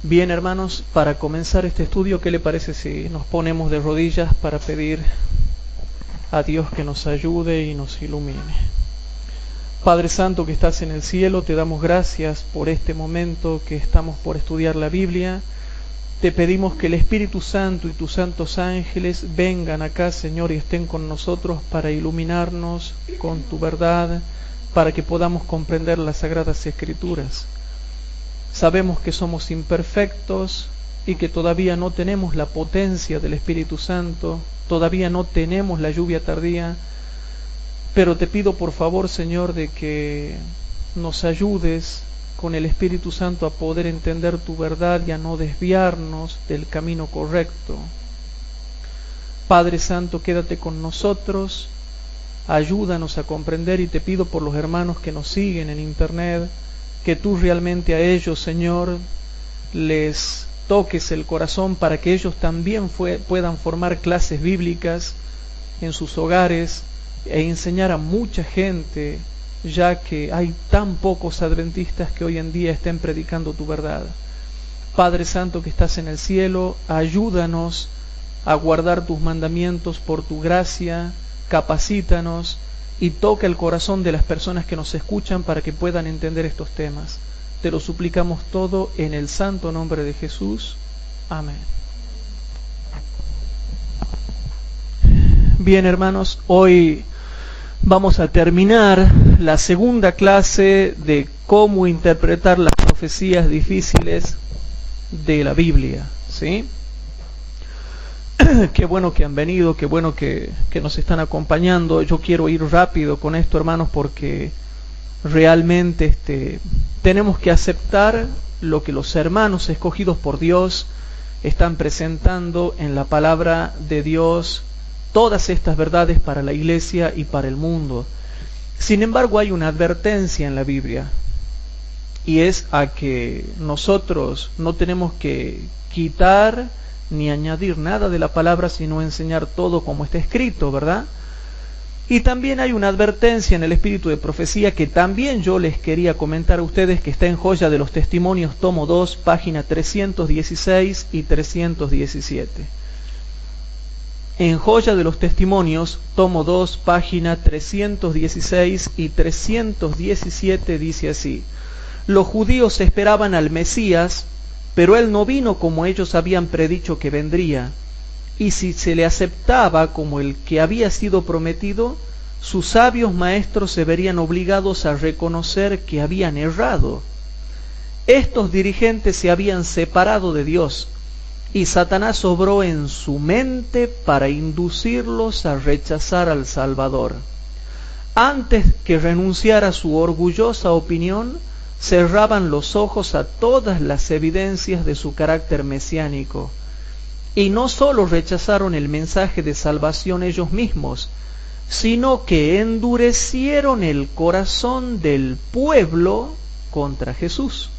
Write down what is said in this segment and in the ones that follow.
Bien, hermanos, para comenzar este estudio, ¿qué le parece si nos ponemos de rodillas para pedir a Dios que nos ayude y nos ilumine? Padre Santo que estás en el cielo, te damos gracias por este momento que estamos por estudiar la Biblia. Te pedimos que el Espíritu Santo y tus santos ángeles vengan acá, Señor, y estén con nosotros para iluminarnos con tu verdad, para que podamos comprender las Sagradas Escrituras. Sabemos que somos imperfectos y que todavía no tenemos la potencia del Espíritu Santo, todavía no tenemos la lluvia tardía, pero te pido por favor, Señor, de que nos ayudes con el Espíritu Santo a poder entender tu verdad y a no desviarnos del camino correcto. Padre Santo, quédate con nosotros, ayúdanos a comprender, y te pido por los hermanos que nos siguen en internet, que tú realmente a ellos, Señor, les toques el corazón para que ellos también puedan formar clases bíblicas en sus hogares e enseñar a mucha gente, ya que hay tan pocos adventistas que hoy en día estén predicando tu verdad. Padre Santo que estás en el cielo, ayúdanos a guardar tus mandamientos por tu gracia, capacítanos y toca el corazón de las personas que nos escuchan para que puedan entender estos temas. Te lo suplicamos todo en el santo nombre de Jesús. Amén. Bien, hermanos, hoy vamos a terminar la segunda clase de cómo interpretar las profecías difíciles de la Biblia, ¿sí? Qué bueno que han venido, qué bueno que nos están acompañando. Yo quiero ir rápido con esto, hermanos, porque realmente tenemos que aceptar lo que los hermanos escogidos por Dios están presentando en la palabra de Dios, todas estas verdades para la iglesia y para el mundo. Sin embargo, hay una advertencia en la Biblia, y es a que nosotros no tenemos que quitar ni añadir nada de la palabra, sino enseñar todo como está escrito, ¿verdad? Y también hay una advertencia en el espíritu de profecía que también yo les quería comentar a ustedes, que está en Joya de los Testimonios, tomo 2, página 316 y 317. En Joya de los Testimonios, tomo 2, página 316 y 317 dice así: los judíos esperaban al Mesías, pero él no vino como ellos habían predicho que vendría, y si se le aceptaba como el que había sido prometido, sus sabios maestros se verían obligados a reconocer que habían errado. Estos dirigentes se habían separado de Dios, y Satanás obró en su mente para inducirlos a rechazar al Salvador. Antes que renunciar a su orgullosa opinión, cerraban los ojos a todas las evidencias de su carácter mesiánico. Y no solo rechazaron el mensaje de salvación ellos mismos, sino que endurecieron el corazón del pueblo contra Jesús.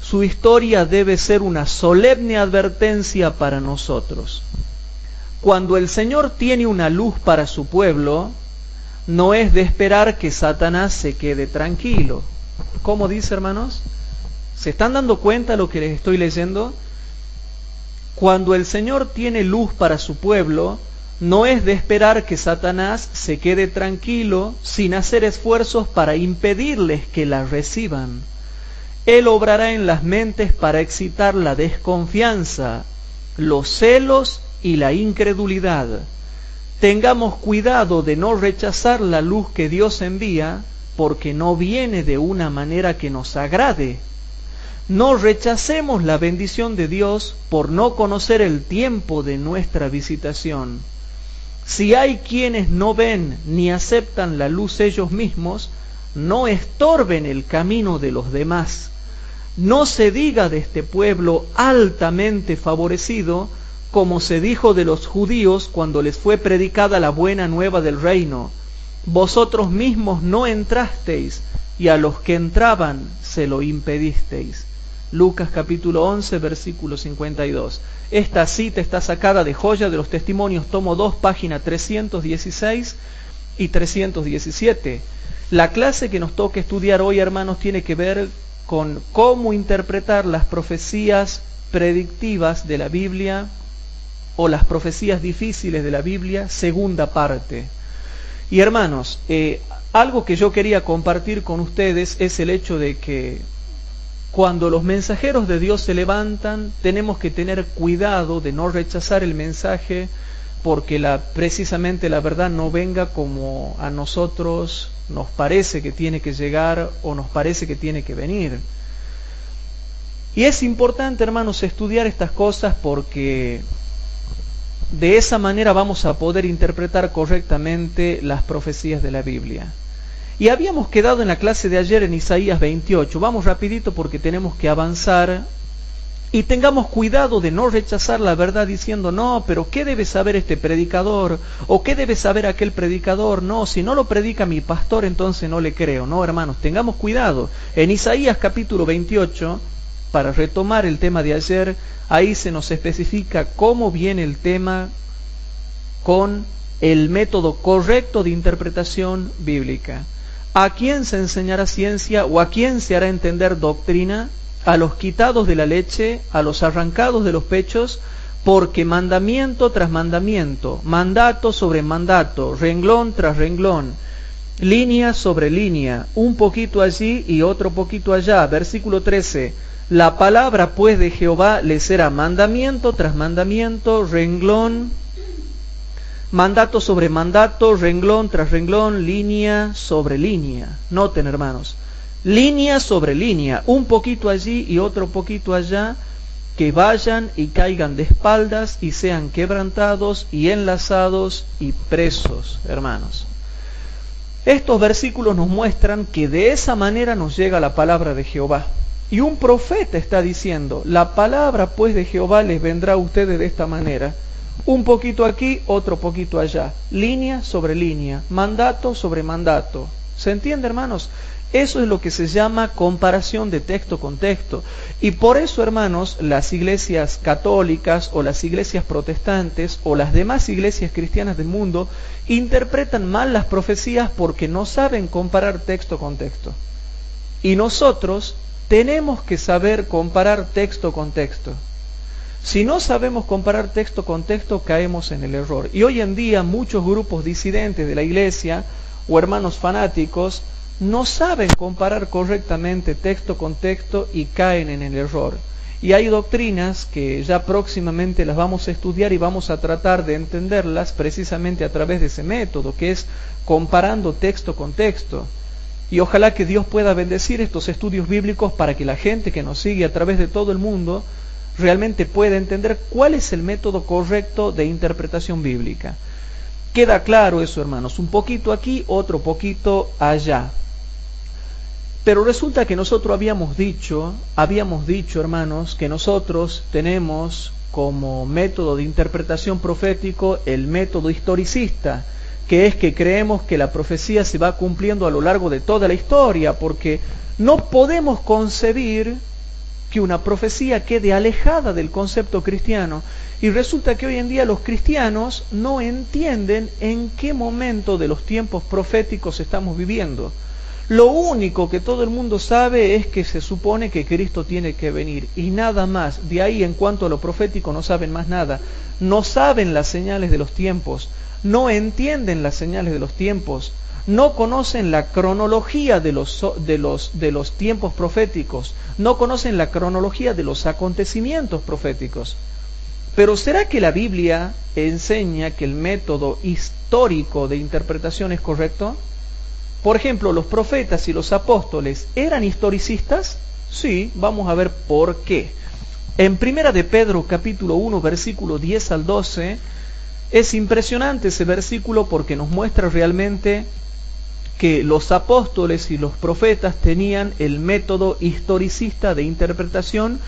Su historia debe ser una solemne advertencia para nosotros. Cuando el Señor tiene una luz para su pueblo, no es de esperar que Satanás se quede tranquilo. ¿Cómo dice, hermanos? ¿Se están dando cuenta de lo que les estoy leyendo? Cuando el Señor tiene luz para su pueblo, no es de esperar que Satanás se quede tranquilo sin hacer esfuerzos para impedirles que la reciban. Él obrará en las mentes para excitar la desconfianza, los celos y la incredulidad. Tengamos cuidado de no rechazar la luz que Dios envía, porque no viene de una manera que nos agrade. No rechacemos la bendición de Dios por no conocer el tiempo de nuestra visitación. Si hay quienes no ven ni aceptan la luz ellos mismos, no estorben el camino de los demás. No se diga de este pueblo altamente favorecido, como se dijo de los judíos cuando les fue predicada la buena nueva del reino: vosotros mismos no entrasteis, y a los que entraban se lo impedisteis. Lucas capítulo 11, versículo 52. Esta cita está sacada de Joya de los Testimonios, tomo 2, página 316 y 317. La clase que nos toca estudiar hoy, hermanos, tiene que ver con cómo interpretar las profecías predictivas de la Biblia o las profecías difíciles de la Biblia, segunda parte. Y hermanos, algo que yo quería compartir con ustedes es el hecho de que cuando los mensajeros de Dios se levantan, tenemos que tener cuidado de no rechazar el mensaje, porque precisamente la verdad no venga como a nosotros nos parece que tiene que llegar o nos parece que tiene que venir. Y es importante, hermanos, estudiar estas cosas porque de esa manera vamos a poder interpretar correctamente las profecías de la Biblia. Y habíamos quedado en la clase de ayer en Isaías 28. Vamos rapidito porque tenemos que avanzar. Y tengamos cuidado de no rechazar la verdad diciendo, no, pero ¿qué debe saber este predicador? ¿O qué debe saber aquel predicador? No, si no lo predica mi pastor, entonces no le creo. No, hermanos, tengamos cuidado. En Isaías capítulo 28, para retomar el tema de ayer, ahí se nos especifica cómo viene el tema con el método correcto de interpretación bíblica. ¿A quién se enseñará ciencia o a quién se hará entender doctrina? A los quitados de la leche, a los arrancados de los pechos, porque mandamiento tras mandamiento, mandato sobre mandato, renglón tras renglón, línea sobre línea, un poquito allí y otro poquito allá. Versículo 13, la palabra pues de Jehová le será mandamiento tras mandamiento, renglón, mandato sobre mandato, renglón tras renglón, línea sobre línea. Noten, hermanos, línea sobre línea, un poquito allí y otro poquito allá, que vayan y caigan de espaldas y sean quebrantados y enlazados y presos, hermanos. Estos versículos nos muestran que de esa manera nos llega la palabra de Jehová. Y un profeta está diciendo, la palabra pues de Jehová les vendrá a ustedes de esta manera. Un poquito aquí, otro poquito allá, línea sobre línea, mandato sobre mandato. ¿Se entiende, hermanos? Eso es lo que se llama comparación de texto con texto. Y por eso, hermanos, las iglesias católicas o las iglesias protestantes o las demás iglesias cristianas del mundo interpretan mal las profecías porque no saben comparar texto con texto. Y nosotros tenemos que saber comparar texto con texto. Si no sabemos comparar texto con texto, caemos en el error. Y hoy en día muchos grupos disidentes de la iglesia o hermanos fanáticos no saben comparar correctamente texto con texto y caen en el error. Y hay doctrinas que ya próximamente las vamos a estudiar y vamos a tratar de entenderlas precisamente a través de ese método, que es comparando texto con texto. Y ojalá que Dios pueda bendecir estos estudios bíblicos para que la gente que nos sigue a través de todo el mundo realmente pueda entender cuál es el método correcto de interpretación bíblica. Queda claro eso, hermanos, un poquito aquí, otro poquito allá. Pero resulta que nosotros habíamos dicho, hermanos, que nosotros tenemos como método de interpretación profético el método historicista, que es que creemos que la profecía se va cumpliendo a lo largo de toda la historia, porque no podemos concebir que una profecía quede alejada del concepto cristiano. Y resulta que hoy en día los cristianos no entienden en qué momento de los tiempos proféticos estamos viviendo. Lo único que todo el mundo sabe es que se supone que Cristo tiene que venir y nada más. De ahí, en cuanto a lo profético, no saben más nada. No saben las señales de los tiempos, no entienden las señales de los tiempos, no conocen la cronología de los tiempos proféticos, no conocen la cronología de los acontecimientos proféticos. Pero ¿será que la Biblia enseña que el método histórico de interpretación es correcto? Por ejemplo, ¿los profetas y los apóstoles eran historicistas? Sí, vamos a ver por qué. En Primera de Pedro, capítulo 1, versículo 10 al 12, es impresionante ese versículo porque nos muestra realmente que los apóstoles y los profetas tenían el método historicista de interpretación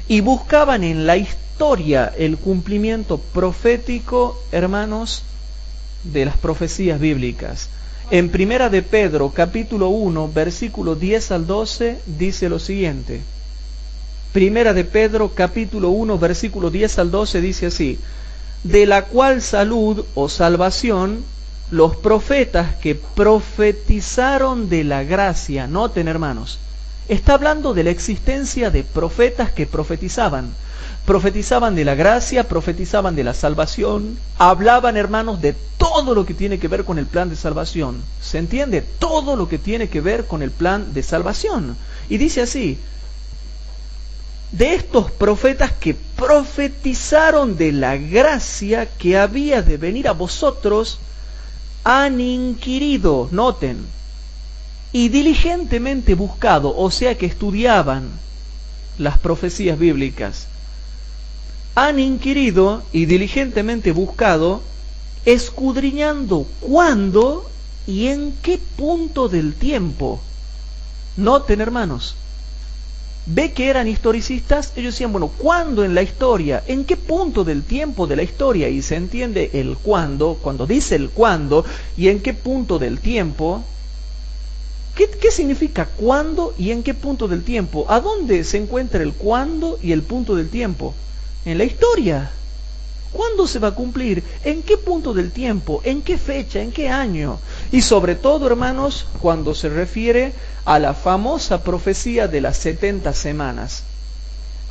y buscaban en la historia el cumplimiento profético, hermanos, de las profecías bíblicas. En Primera de Pedro, capítulo 1, versículo 10 al 12, dice lo siguiente. Primera de Pedro, capítulo 1, versículo 10 al 12, dice así: de la cual salud o salvación los profetas que profetizaron de la gracia. Noten, hermanos, está hablando de la existencia de profetas que profetizaban. Profetizaban de la gracia, profetizaban de la salvación, hablaban, hermanos, de todo lo que tiene que ver con el plan de salvación. ¿Se entiende? Todo lo que tiene que ver con el plan de salvación. Y dice así: de estos profetas que profetizaron de la gracia que había de venir a vosotros, han inquirido, noten, y diligentemente buscado, o sea que estudiaban las profecías bíblicas. Han inquirido y diligentemente buscado, escudriñando cuándo y en qué punto del tiempo. Noten, hermanos, ve que eran historicistas. Ellos decían, bueno, ¿cuándo en la historia? ¿En qué punto del tiempo de la historia? Y se entiende el cuándo, cuando dice el cuándo y en qué punto del tiempo. ¿Qué significa cuándo y en qué punto del tiempo? ¿A dónde se encuentra el cuándo y el punto del tiempo? En la historia. ¿Cuándo se va a cumplir? ¿En qué punto del tiempo? ¿En qué fecha? ¿En qué año? Y sobre todo, hermanos, cuando se refiere a la famosa profecía de las 70 semanas.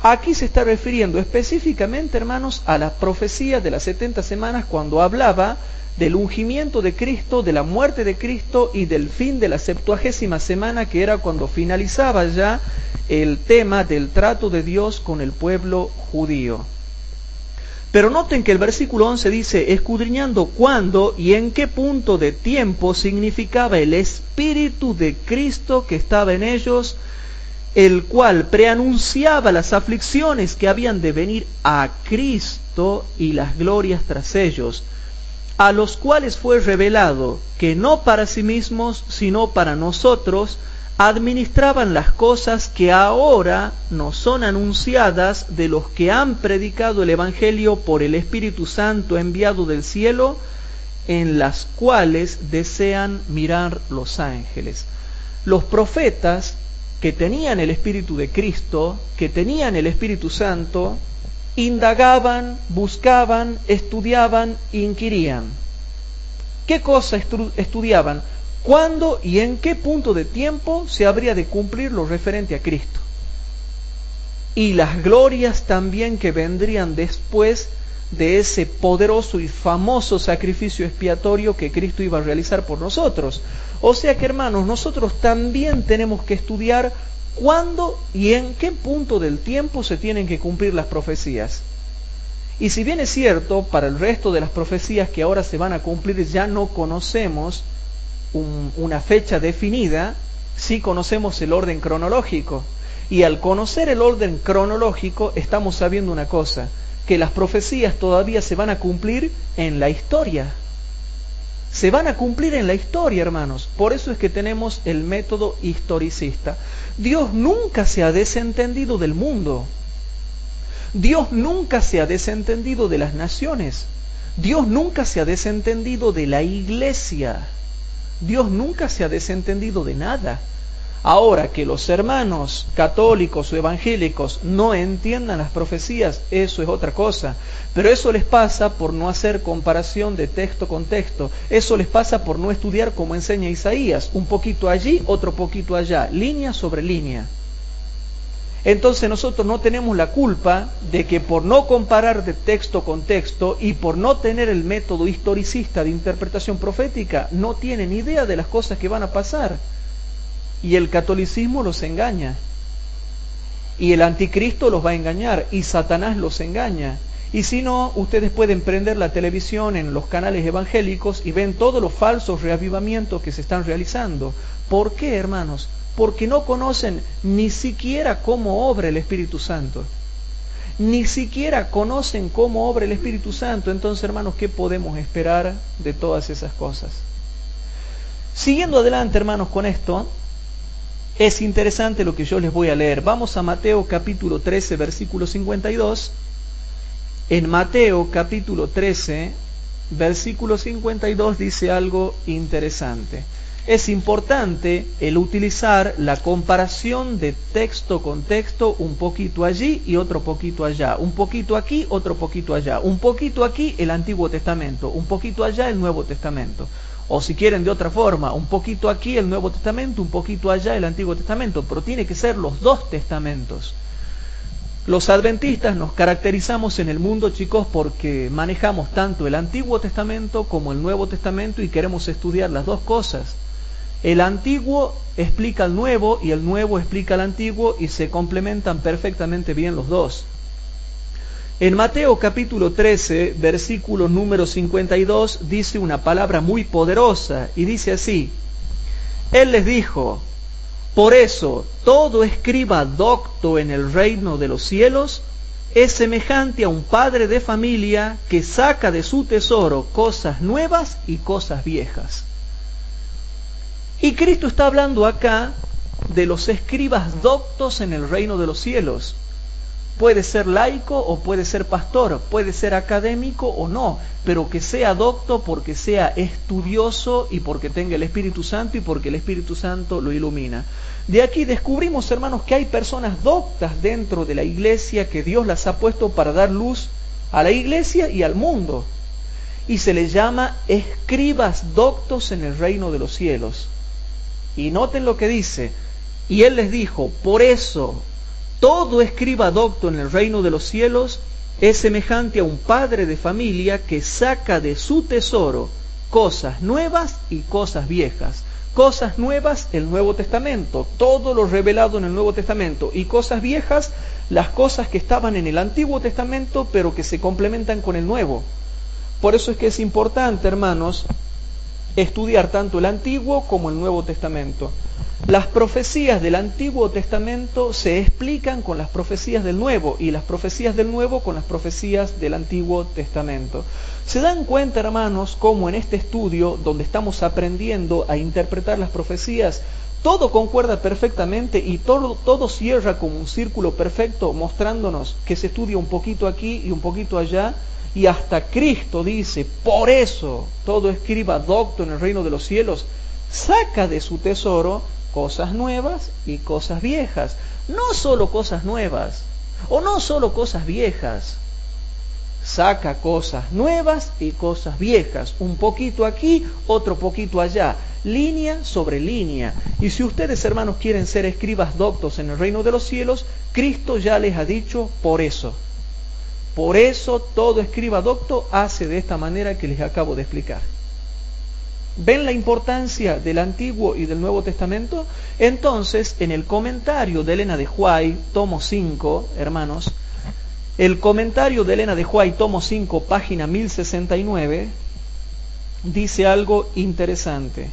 Aquí se está refiriendo específicamente, hermanos, a la profecía de las 70 semanas cuando hablaba del ungimiento de Cristo, de la muerte de Cristo y del fin de la 70ª semana, que era cuando finalizaba ya el tema del trato de Dios con el pueblo judío. Pero noten que el versículo 11 dice, escudriñando cuándo y en qué punto de tiempo significaba el Espíritu de Cristo que estaba en ellos, el cual preanunciaba las aflicciones que habían de venir a Cristo y las glorias tras ellos, a los cuales fue revelado que no para sí mismos, sino para nosotros, administraban las cosas que ahora nos son anunciadas de los que han predicado el Evangelio por el Espíritu Santo enviado del cielo, en las cuales desean mirar los ángeles. Los profetas que tenían el Espíritu de Cristo, que tenían el Espíritu Santo, indagaban, buscaban, estudiaban, inquirían. ¿Qué cosa estudiaban? ¿Cuándo y en qué punto de tiempo se habría de cumplir lo referente a Cristo? Y las glorias también que vendrían después de ese poderoso y famoso sacrificio expiatorio que Cristo iba a realizar por nosotros. O sea que, hermanos, nosotros también tenemos que estudiar cuándo y en qué punto del tiempo se tienen que cumplir las profecías. Y si bien es cierto, para el resto de las profecías que ahora se van a cumplir ya no conocemos una fecha definida, sí conocemos el orden cronológico. Y al conocer el orden cronológico estamos sabiendo una cosa, que las profecías todavía se van a cumplir en la historia. Se van a cumplir en la historia, hermanos. Por eso es que tenemos el método historicista. Dios nunca se ha desentendido del mundo. Dios nunca se ha desentendido de las naciones. Dios nunca se ha desentendido de la iglesia. Dios nunca se ha desentendido de nada. Ahora, que los hermanos católicos o evangélicos no entiendan las profecías, eso es otra cosa. Pero eso les pasa por no hacer comparación de texto con texto. Eso les pasa por no estudiar como enseña Isaías. Un poquito allí, otro poquito allá. Línea sobre línea. Entonces nosotros no tenemos la culpa de que por no comparar de texto con texto y por no tener el método historicista de interpretación profética, no tienen idea de las cosas que van a pasar. Y el catolicismo los engaña. Y el anticristo los va a engañar. Y Satanás los engaña. Y si no, ustedes pueden prender la televisión en los canales evangélicos y ven todos los falsos reavivamientos que se están realizando. ¿Por qué, hermanos? Porque no conocen ni siquiera cómo obra el Espíritu Santo. Ni siquiera conocen cómo obra el Espíritu Santo. Entonces, hermanos, ¿qué podemos esperar de todas esas cosas? Siguiendo adelante, hermanos, con esto, es interesante lo que yo les voy a leer. Vamos a Mateo capítulo 13, versículo 52. En Mateo capítulo 13, versículo 52 dice algo interesante. es importante el utilizar la comparación de texto con texto, un poquito allí y otro poquito allá, un poquito aquí, otro poquito allá, un poquito aquí el Antiguo Testamento, un poquito allá el Nuevo Testamento. O si quieren de otra forma, un poquito aquí el Nuevo Testamento, un poquito allá el Antiguo Testamento, pero tiene que ser los dos testamentos. Los adventistas nos caracterizamos en el mundo, chicos, porque manejamos tanto el Antiguo Testamento como el Nuevo Testamento y queremos estudiar las dos cosas. El Antiguo explica el Nuevo y el Nuevo explica el Antiguo y se complementan perfectamente bien los dos. En Mateo capítulo 13, versículo número 52, dice una palabra muy poderosa y dice así: Él les dijo: por eso, todo escriba docto en el reino de los cielos es semejante a un padre de familia que saca de su tesoro cosas nuevas y cosas viejas. Y Cristo está hablando acá de los escribas doctos en el reino de los cielos. Puede ser laico o puede ser pastor, puede ser académico o no, pero que sea docto porque sea estudioso y porque tenga el Espíritu Santo y porque el Espíritu Santo lo ilumina. De aquí descubrimos, hermanos, que hay personas doctas dentro de la iglesia que Dios las ha puesto para dar luz a la iglesia y al mundo. Y se les llama escribas doctos en el reino de los cielos. Y noten lo que dice: y Él les dijo, por eso, todo escriba docto en el reino de los cielos es semejante a un padre de familia que saca de su tesoro cosas nuevas y cosas viejas. Cosas nuevas, el Nuevo Testamento, todo lo revelado en el Nuevo Testamento, y cosas viejas, las cosas que estaban en el Antiguo Testamento, pero que se complementan con el Nuevo. Por eso es que es importante, hermanos, estudiar tanto el Antiguo como el Nuevo Testamento. Las profecías del Antiguo Testamento se explican con las profecías del Nuevo y las profecías del Nuevo con las profecías del Antiguo Testamento. ¿Se dan cuenta, hermanos, cómo en este estudio, donde estamos aprendiendo a interpretar las profecías, todo concuerda perfectamente y todo cierra como un círculo perfecto, mostrándonos que se estudia un poquito aquí y un poquito allá? Y hasta Cristo dice: por eso todo escriba docto en el reino de los cielos saca de su tesoro cosas nuevas y cosas viejas. No solo cosas nuevas, o no solo cosas viejas. Saca cosas nuevas y cosas viejas. Un poquito aquí, otro poquito allá. Línea sobre línea. Y si ustedes, hermanos, quieren ser escribas doctos en el reino de los cielos, Cristo ya les ha dicho por eso. Por eso todo escriba docto hace de esta manera que les acabo de explicar. ¿Ven la importancia del Antiguo y del Nuevo Testamento? Entonces, en el comentario de Elena de White, tomo 5, hermanos, el comentario de Elena de White, tomo 5, página 1069, dice algo interesante.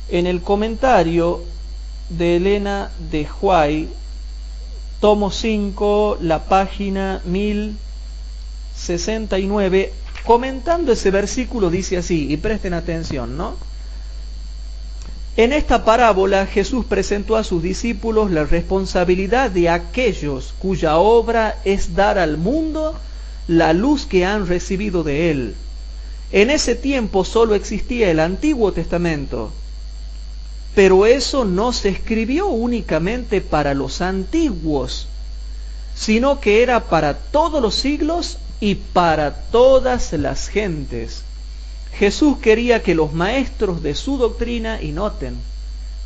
En el comentario de Elena de White, tomo 5, la página 1069, comentando ese versículo dice así, y presten atención, ¿no? En esta parábola Jesús presentó a sus discípulos la responsabilidad de aquellos cuya obra es dar al mundo la luz que han recibido de Él. En ese tiempo solo existía el Antiguo Testamento, pero eso no se escribió únicamente para los antiguos, sino que era para todos los siglos y para todas las gentes. Jesús quería que los maestros de su doctrina, y noten,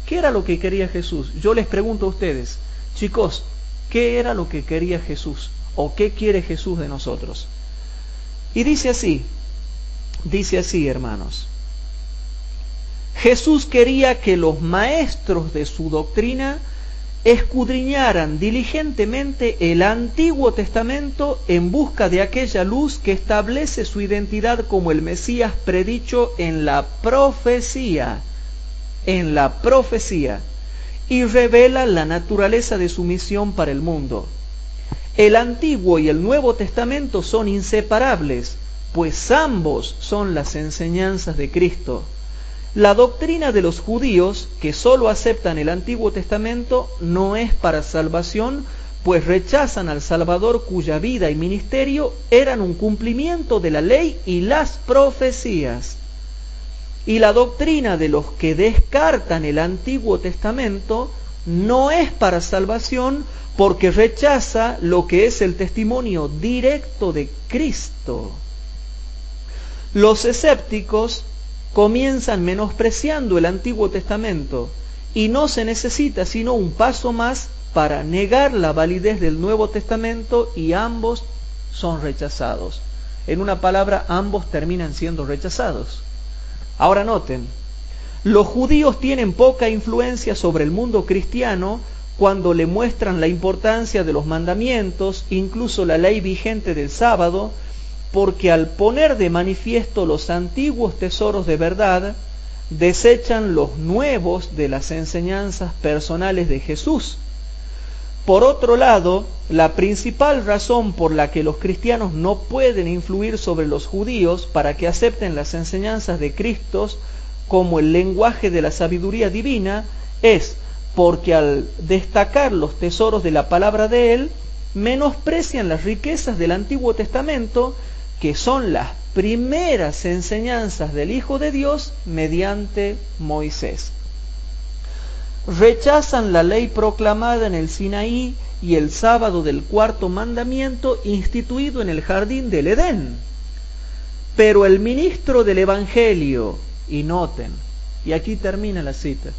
¿qué era lo que quería Jesús? Yo les pregunto a ustedes, chicos, ¿qué era lo que quería Jesús? ¿O qué quiere Jesús de nosotros? Y dice así, hermanos, Jesús quería que los maestros de su doctrina escudriñaran diligentemente el Antiguo Testamento en busca de aquella luz que establece su identidad como el Mesías predicho en la profecía, y revela la naturaleza de su misión para el mundo. El Antiguo y el Nuevo Testamento son inseparables, pues ambos son las enseñanzas de Cristo. La doctrina de los judíos, que solo aceptan el Antiguo Testamento, no es para salvación, pues rechazan al Salvador cuya vida y ministerio eran un cumplimiento de la ley y las profecías. Y la doctrina de los que descartan el Antiguo Testamento no es para salvación, porque rechaza lo que es el testimonio directo de Cristo. Los escépticos comienzan menospreciando el Antiguo Testamento, y no se necesita sino un paso más para negar la validez del Nuevo Testamento, y ambos son rechazados. En una palabra, ambos terminan siendo rechazados. Ahora noten, los judíos tienen poca influencia sobre el mundo cristiano cuando le muestran la importancia de los mandamientos, incluso la ley vigente del sábado, porque al poner de manifiesto los antiguos tesoros de verdad, desechan los nuevos de las enseñanzas personales de Jesús. Por otro lado, la principal razón por la que los cristianos no pueden influir sobre los judíos para que acepten las enseñanzas de Cristo como el lenguaje de la sabiduría divina es porque al destacar los tesoros de la palabra de Él, menosprecian las riquezas del Antiguo Testamento, que son las primeras enseñanzas del Hijo de Dios mediante Moisés. Rechazan la ley proclamada en el Sinaí y el sábado del cuarto mandamiento instituido en el jardín del Edén. Pero el ministro del Evangelio, y noten, y aquí termina la cita,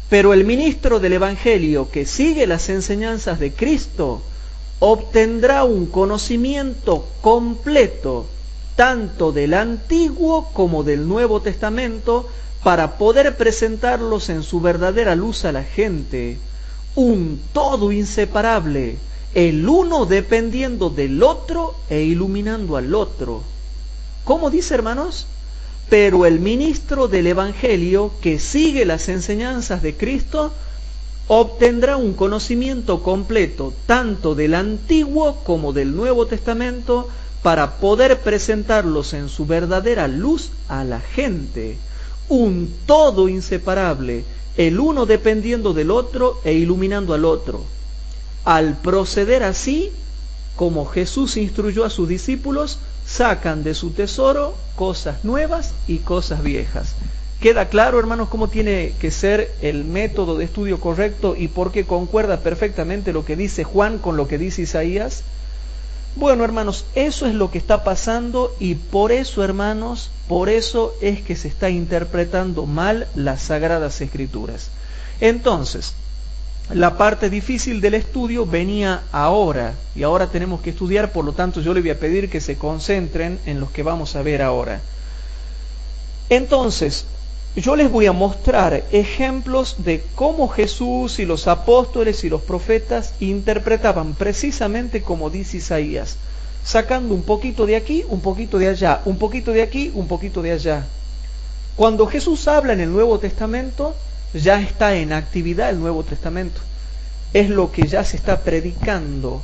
pero el ministro del Evangelio que sigue las enseñanzas de Cristo obtendrá un conocimiento completo tanto del Antiguo como del Nuevo Testamento, para poder presentarlos en su verdadera luz a la gente, un todo inseparable, el uno dependiendo del otro e iluminando al otro. ¿Cómo dice, hermanos? Pero el ministro del Evangelio que sigue las enseñanzas de Cristo obtendrá un conocimiento completo tanto del Antiguo como del Nuevo Testamento, para poder presentarlos en su verdadera luz a la gente. Un todo inseparable, el uno dependiendo del otro e iluminando al otro. Al proceder así, como Jesús instruyó a sus discípulos, sacan de su tesoro cosas nuevas y cosas viejas. ¿Queda claro, hermanos, cómo tiene que ser el método de estudio correcto y por qué concuerda perfectamente lo que dice Juan con lo que dice Isaías? Bueno, hermanos, eso es lo que está pasando, y por eso, hermanos, por eso es que se está interpretando mal las Sagradas Escrituras. Entonces, la parte difícil del estudio venía ahora, y ahora tenemos que estudiar, por lo tanto yo le voy a pedir que se concentren en los que vamos a ver ahora. Entonces, yo les voy a mostrar ejemplos de cómo Jesús y los apóstoles y los profetas interpretaban precisamente como dice Isaías, sacando un poquito de aquí, un poquito de allá, un poquito de aquí, un poquito de allá. Cuando Jesús habla en el Nuevo Testamento, ya está en actividad el Nuevo Testamento. Es lo que ya se está predicando.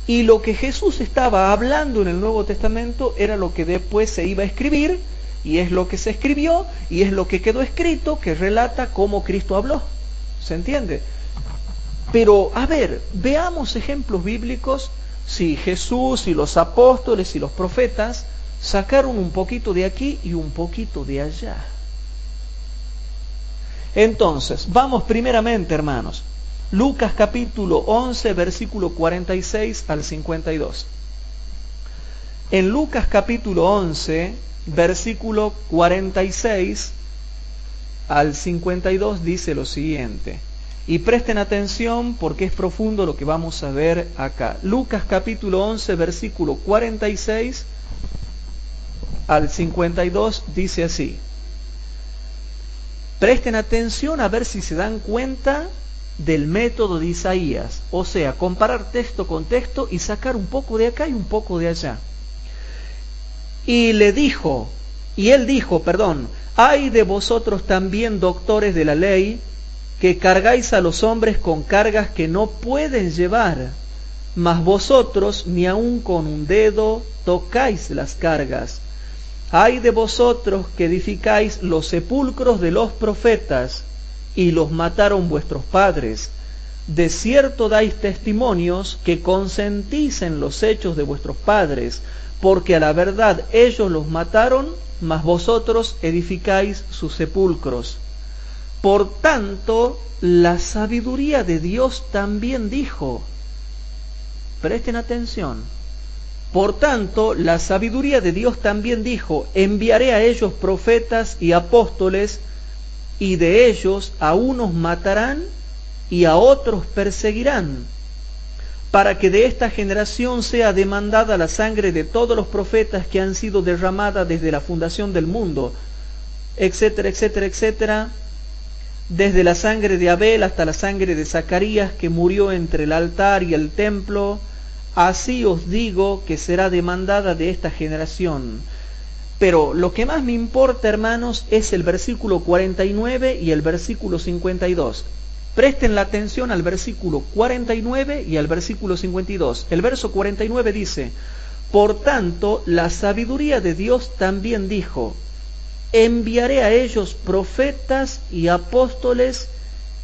Y lo que Jesús estaba hablando en el Nuevo Testamento era lo que después se iba a escribir, y es lo que se escribió, y es lo que quedó escrito, que relata cómo Cristo habló. ¿Se entiende? Pero, a ver, veamos ejemplos bíblicos. Si Jesús y los apóstoles y los profetas sacaron un poquito de aquí y un poquito de allá. Entonces, vamos primeramente, hermanos. Lucas capítulo 11, versículo 46 al 52. En Lucas capítulo 11, versículo 46 al 52 dice lo siguiente. Y presten atención porque es profundo lo que vamos a ver acá. Lucas capítulo 11, versículo 46 al 52 dice así. Presten atención a ver si se dan cuenta del método de Isaías. O sea, comparar texto con texto y sacar un poco de acá y un poco de allá. Y él dijo, ay de vosotros también, doctores de la ley, que cargáis a los hombres con cargas que no pueden llevar, mas vosotros ni aun con un dedo tocáis las cargas. Ay de vosotros que edificáis los sepulcros de los profetas, y los mataron vuestros padres. De cierto dais testimonios que consentís en los hechos de vuestros padres, porque a la verdad ellos los mataron, mas vosotros edificáis sus sepulcros. Por tanto, la sabiduría de Dios también dijo, presten atención, por tanto, la sabiduría de Dios también dijo, enviaré a ellos profetas y apóstoles, y de ellos a unos matarán y a otros perseguirán, para que de esta generación sea demandada la sangre de todos los profetas que han sido derramadas desde la fundación del mundo, etcétera, etcétera, etcétera, desde la sangre de Abel hasta la sangre de Zacarías que murió entre el altar y el templo. Así os digo que será demandada de esta generación. Pero lo que más me importa, hermanos, es el versículo 49 y el versículo 52. Presten la atención al versículo 49 y al versículo 52. El verso 49 dice, por tanto, la sabiduría de Dios también dijo, enviaré a ellos profetas y apóstoles,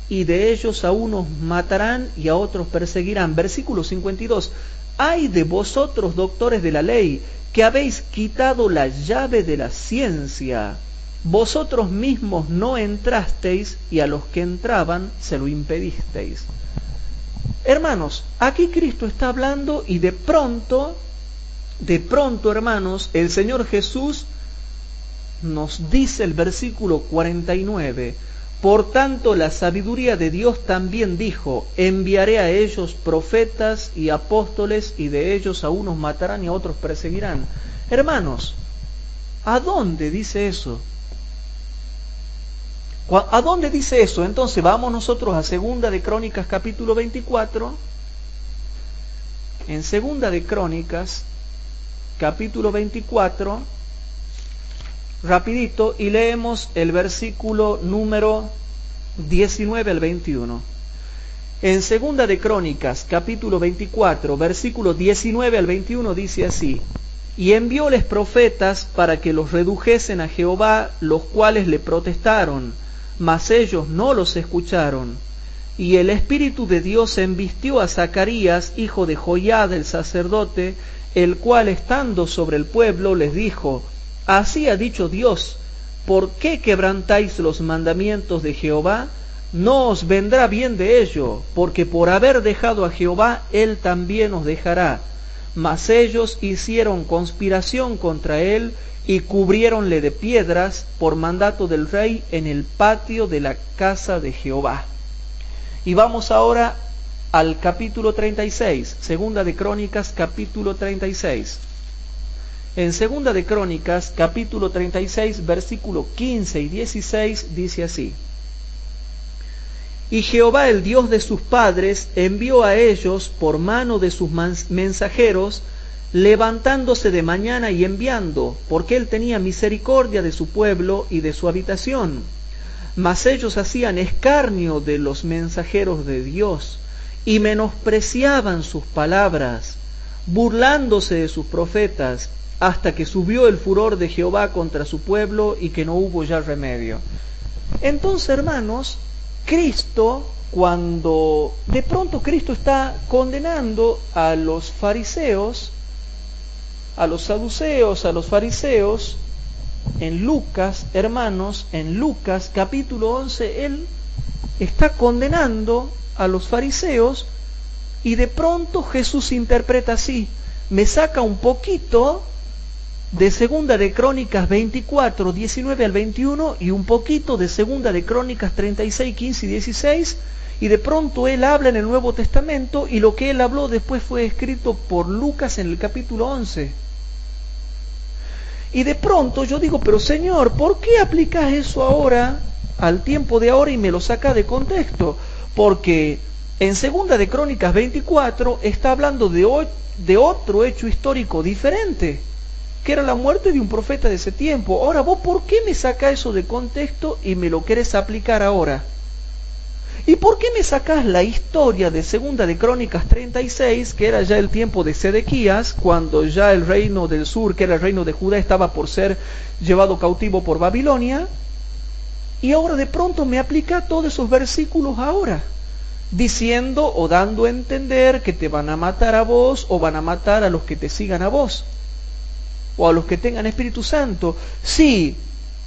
y de ellos a unos matarán y a otros perseguirán. Versículo 52. Ay de vosotros, doctores de la ley, que habéis quitado la llave de la ciencia. Vosotros mismos no entrasteis, y a los que entraban se lo impedisteis. Hermanos, aquí Cristo está hablando y de pronto, hermanos, el Señor Jesús nos dice el versículo 49, por tanto la sabiduría de Dios también dijo, enviaré a ellos profetas y apóstoles, y de ellos a unos matarán y a otros perseguirán. Hermanos, ¿a dónde dice eso? ¿A dónde dice eso? Entonces vamos nosotros a Segunda de Crónicas capítulo 24. En Segunda de Crónicas capítulo 24, rapidito, y leemos el versículo número 19 al 21. En Segunda de Crónicas capítulo 24, versículo 19 al 21 dice así: y envióles profetas para que los redujesen a Jehová, los cuales le protestaron, mas ellos no los escucharon. Y el Espíritu de Dios embistió a Zacarías, hijo de Joiada el sacerdote, el cual estando sobre el pueblo les dijo: así ha dicho Dios, ¿por qué quebrantáis los mandamientos de Jehová? No os vendrá bien de ello, porque por haber dejado a Jehová, él también os dejará. Mas ellos hicieron conspiración contra él, y cubriéronle de piedras por mandato del rey en el patio de la casa de Jehová. Y vamos ahora al capítulo 36, Segunda de Crónicas, capítulo 36. En Segunda de Crónicas, capítulo 36, versículo 15 y 16, dice así: y Jehová, el Dios de sus padres, envió a ellos por mano de sus mensajeros, levantándose de mañana y enviando, porque él tenía misericordia de su pueblo y de su habitación. Mas ellos hacían escarnio de los mensajeros de Dios, y menospreciaban sus palabras, burlándose de sus profetas, hasta que subió el furor de Jehová contra su pueblo, y que no hubo ya remedio. Entonces, hermanos, Cristo, cuando de pronto Cristo está condenando a los fariseos, a los saduceos, a los fariseos, en Lucas, hermanos, en Lucas capítulo 11, él está condenando a los fariseos, y de pronto Jesús interpreta así, me saca un poquito de Segunda de Crónicas 24, 19 al 21, y un poquito de Segunda de Crónicas 36, 15 y 16, y de pronto él habla en el Nuevo Testamento, y lo que él habló después fue escrito por Lucas en el capítulo 11. Y de pronto yo digo, pero Señor, ¿por qué aplicas eso ahora, al tiempo de ahora, y me lo saca de contexto? Porque en Segunda de Crónicas 24 está hablando de otro hecho histórico diferente, que era la muerte de un profeta de ese tiempo. Ahora, ¿vos por qué me sacás eso de contexto y me lo querés aplicar ahora? ¿Y por qué me sacás la historia de Segunda de Crónicas 36, que era ya el tiempo de Sedequías, cuando ya el reino del sur, que era el reino de Judá, estaba por ser llevado cautivo por Babilonia? Y ahora de pronto me aplica todos esos versículos ahora. diciendo o dando a entender que te van a matar a vos o van a matar a los que te sigan a vos o a los que tengan Espíritu Santo. Sí,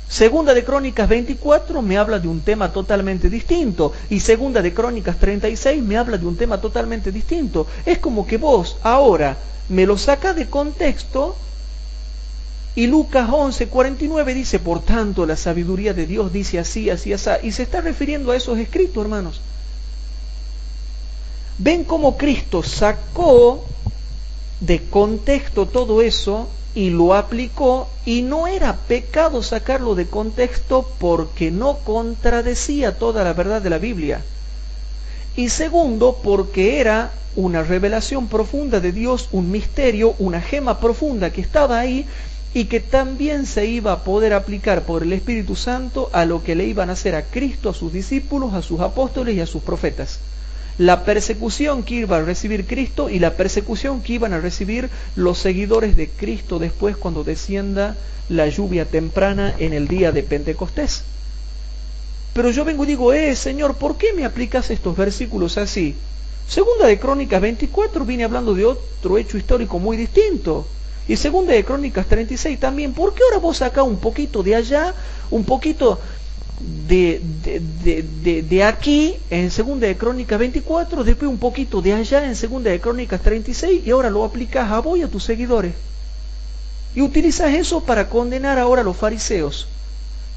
Segunda de Crónicas 24 me habla de un tema totalmente distinto y Segunda de Crónicas 36 me habla de un tema totalmente distinto. Es como que vos ahora me lo sacás de contexto y Lucas 11:49 dice, por tanto la sabiduría de Dios dice así, así, así, y se está refiriendo a esos escritos, hermanos. ¿Ven cómo Cristo sacó de contexto todo eso y lo aplicó? Y no era pecado sacarlo de contexto porque no contradecía toda la verdad de la Biblia. Y segundo, porque era una revelación profunda de Dios, un misterio, una gema profunda que estaba ahí y que también se iba a poder aplicar por el Espíritu Santo a lo que le iban a hacer a Cristo, a sus discípulos, a sus apóstoles y a sus profetas. La persecución que iba a recibir Cristo y la persecución que iban a recibir los seguidores de Cristo después cuando descienda la lluvia temprana en el día de Pentecostés. Pero yo vengo y digo, Señor, ¿por qué me aplicas estos versículos así? Segunda de Crónicas 24 viene hablando de otro hecho histórico muy distinto. Y Segunda de Crónicas 36 también. ¿Por qué ahora vos sacás un poquito de allá, un poquito de aquí en Segunda de Crónicas 24, después un poquito de allá en Segunda de Crónicas 36 y ahora lo aplicas a vos y a tus seguidores? Y utilizas eso para condenar ahora a los fariseos.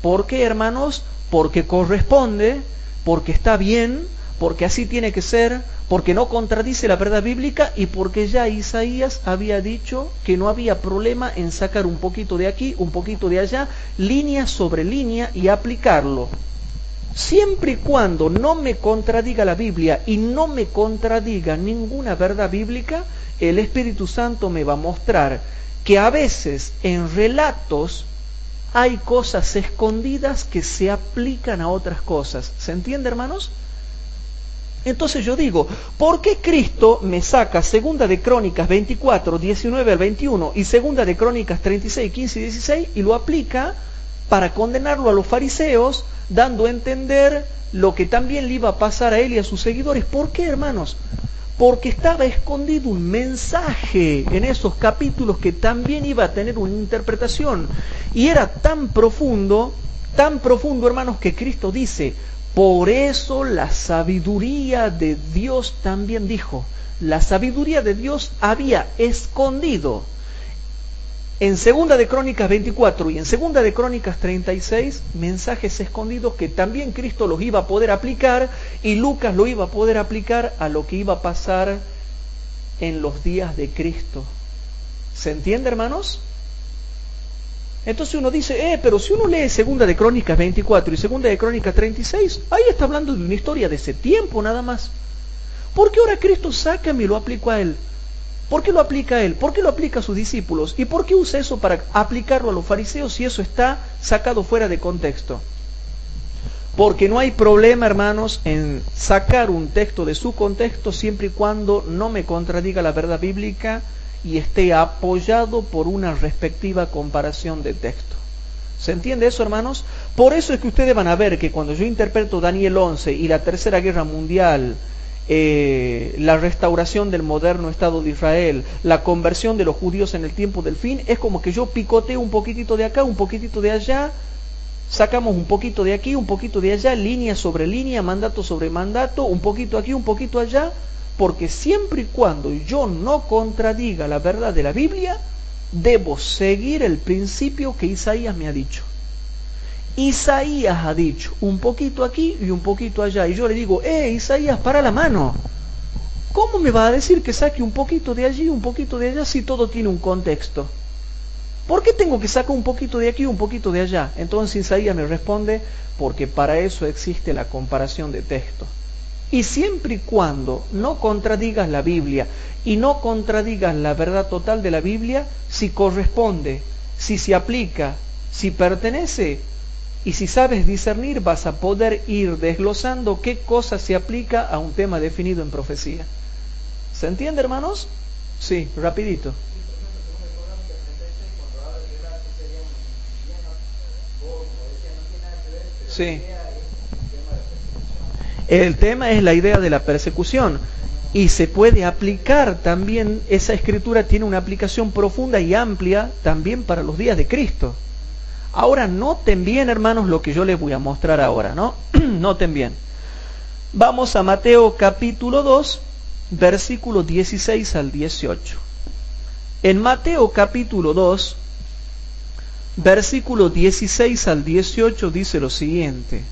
¿Por qué, hermanos? Porque corresponde, porque está bien, porque así tiene que ser, porque no contradice la verdad bíblica y porque ya Isaías había dicho que no había problema en sacar un poquito de aquí, un poquito de allá, línea sobre línea y aplicarlo. Siempre y cuando no me contradiga la Biblia y no me contradiga ninguna verdad bíblica, el Espíritu Santo me va a mostrar que a veces en relatos hay cosas escondidas que se aplican a otras cosas. ¿Se entiende, hermanos? Entonces yo digo, ¿por qué Cristo me saca Segunda de Crónicas 24, 19 al 21 y Segunda de Crónicas 36, 15 y 16 y lo aplica para condenarlo a los fariseos, dando a entender lo que también le iba a pasar a él y a sus seguidores? ¿Por qué, hermanos? Porque estaba escondido un mensaje en esos capítulos que también iba a tener una interpretación. Y era tan profundo, hermanos, que Cristo dice, por eso la sabiduría de Dios también dijo. La sabiduría de Dios había escondido en Segunda de Crónicas 24 y en Segunda de Crónicas 36 mensajes escondidos que también Cristo los iba a poder aplicar y Lucas lo iba a poder aplicar a lo que iba a pasar en los días de Cristo. ¿Se entiende, hermanos? Entonces uno dice, pero si uno lee Segunda de Crónicas 24 y Segunda de Crónicas 36, ahí está hablando de una historia de ese tiempo nada más. ¿Por qué ahora Cristo saca y lo aplicó a él? ¿Por qué lo aplica a él? ¿Por qué lo aplica a sus discípulos? ¿Y por qué usa eso para aplicarlo a los fariseos si eso está sacado fuera de contexto? Porque no hay problema, hermanos, en sacar un texto de su contexto siempre y cuando no me contradiga la verdad bíblica y esté apoyado por una respectiva comparación de texto. ¿Se entiende eso, hermanos? Por eso es que ustedes van a ver que cuando yo interpreto Daniel 11 y la Tercera Guerra Mundial, la restauración del moderno Estado de Israel, la conversión de los judíos en el tiempo del fin, es como que yo picoteo un poquitito de acá, un poquitito de allá, sacamos un poquito de aquí, un poquito de allá, línea sobre línea, mandato sobre mandato, un poquito aquí, un poquito allá, porque siempre y cuando yo no contradiga la verdad de la Biblia, debo seguir el principio que Isaías me ha dicho. Isaías ha dicho un poquito aquí y un poquito allá, y yo le digo, Isaías, para la mano. ¿Cómo me va a decir que saque un poquito de allí y un poquito de allá si todo tiene un contexto? ¿Por qué tengo que sacar un poquito de aquí y un poquito de allá? Entonces Isaías me responde, porque para eso existe la comparación de texto. Y siempre y cuando no contradigas la Biblia y no contradigas la verdad total de la Biblia, si corresponde, si se aplica, si pertenece, y si sabes discernir, vas a poder ir desglosando qué cosa se aplica a un tema definido en profecía. ¿Se entiende, hermanos? Sí, rapidito. Sí. El tema es la idea de la persecución. Y se puede aplicar también, esa escritura tiene una aplicación profunda y amplia también para los días de Cristo. Ahora noten bien, hermanos, lo que yo les voy a mostrar ahora, ¿no? Noten bien. Vamos a Mateo capítulo 2, versículos 16 al 18. En Mateo capítulo 2, versículos 16 al 18 dice lo siguiente.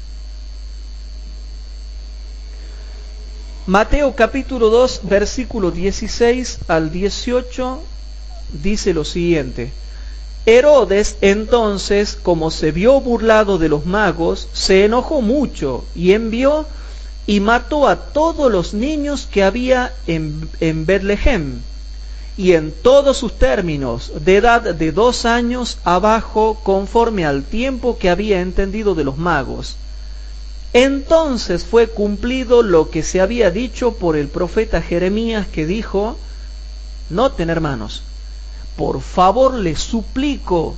Mateo capítulo 2, versículo 16 al 18 dice lo siguiente. Herodes entonces, como se vio burlado de los magos, se enojó mucho y envió y mató a todos los niños que había en Betlehem y en todos sus términos, de edad de 2 años abajo, conforme al tiempo que había entendido de los magos. Entonces fue cumplido lo que se había dicho por el profeta Jeremías, que dijo, noten, hermanos, por favor les suplico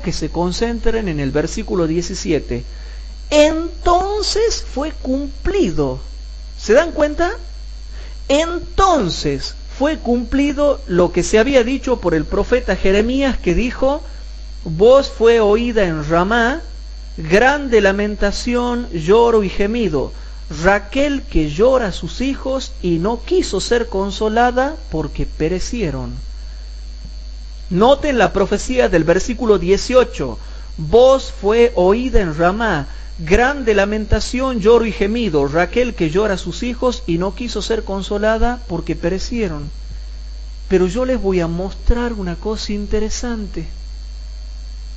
que se concentren en el versículo 17. Entonces fue cumplido. ¿Se dan cuenta? Entonces fue cumplido lo que se había dicho por el profeta Jeremías, que dijo, voz fue oída en Ramá, grande lamentación, lloro y gemido, Raquel que llora a sus hijos y no quiso ser consolada porque perecieron. Noten la profecía del versículo 18, voz fue oída en Ramá, grande lamentación, lloro y gemido, Raquel que llora a sus hijos y no quiso ser consolada porque perecieron. Pero yo les voy a mostrar una cosa interesante.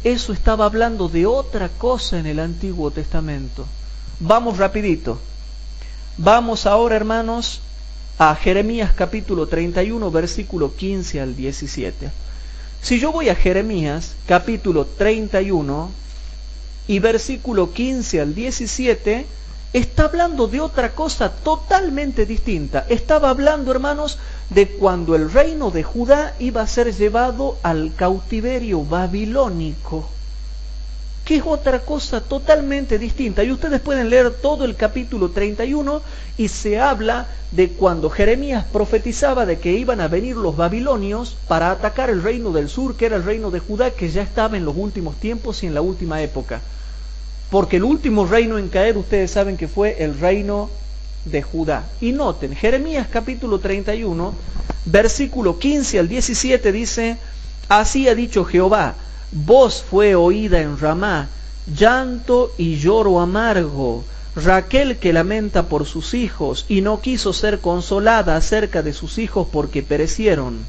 Eso estaba hablando de otra cosa en el Antiguo Testamento. Vamos rapidito. Vamos ahora, hermanos, a Jeremías capítulo 31, versículo 15 al 17. Si yo voy a Jeremías capítulo 31 y versículo 15 al 17, está hablando de otra cosa totalmente distinta. Estaba hablando, hermanos, de cuando el reino de Judá iba a ser llevado al cautiverio babilónico, que es otra cosa totalmente distinta. Y ustedes pueden leer todo el capítulo 31 y se habla de cuando Jeremías profetizaba de que iban a venir los babilonios para atacar el reino del sur, que era el reino de Judá, que ya estaba en los últimos tiempos y en la última época. Porque el último reino en caer, ustedes saben que fue el reino de Judá. Y noten, Jeremías capítulo 31, versículo 15 al 17 dice, así ha dicho Jehová, voz fue oída en Ramá, llanto y lloro amargo, Raquel que lamenta por sus hijos y no quiso ser consolada acerca de sus hijos porque perecieron.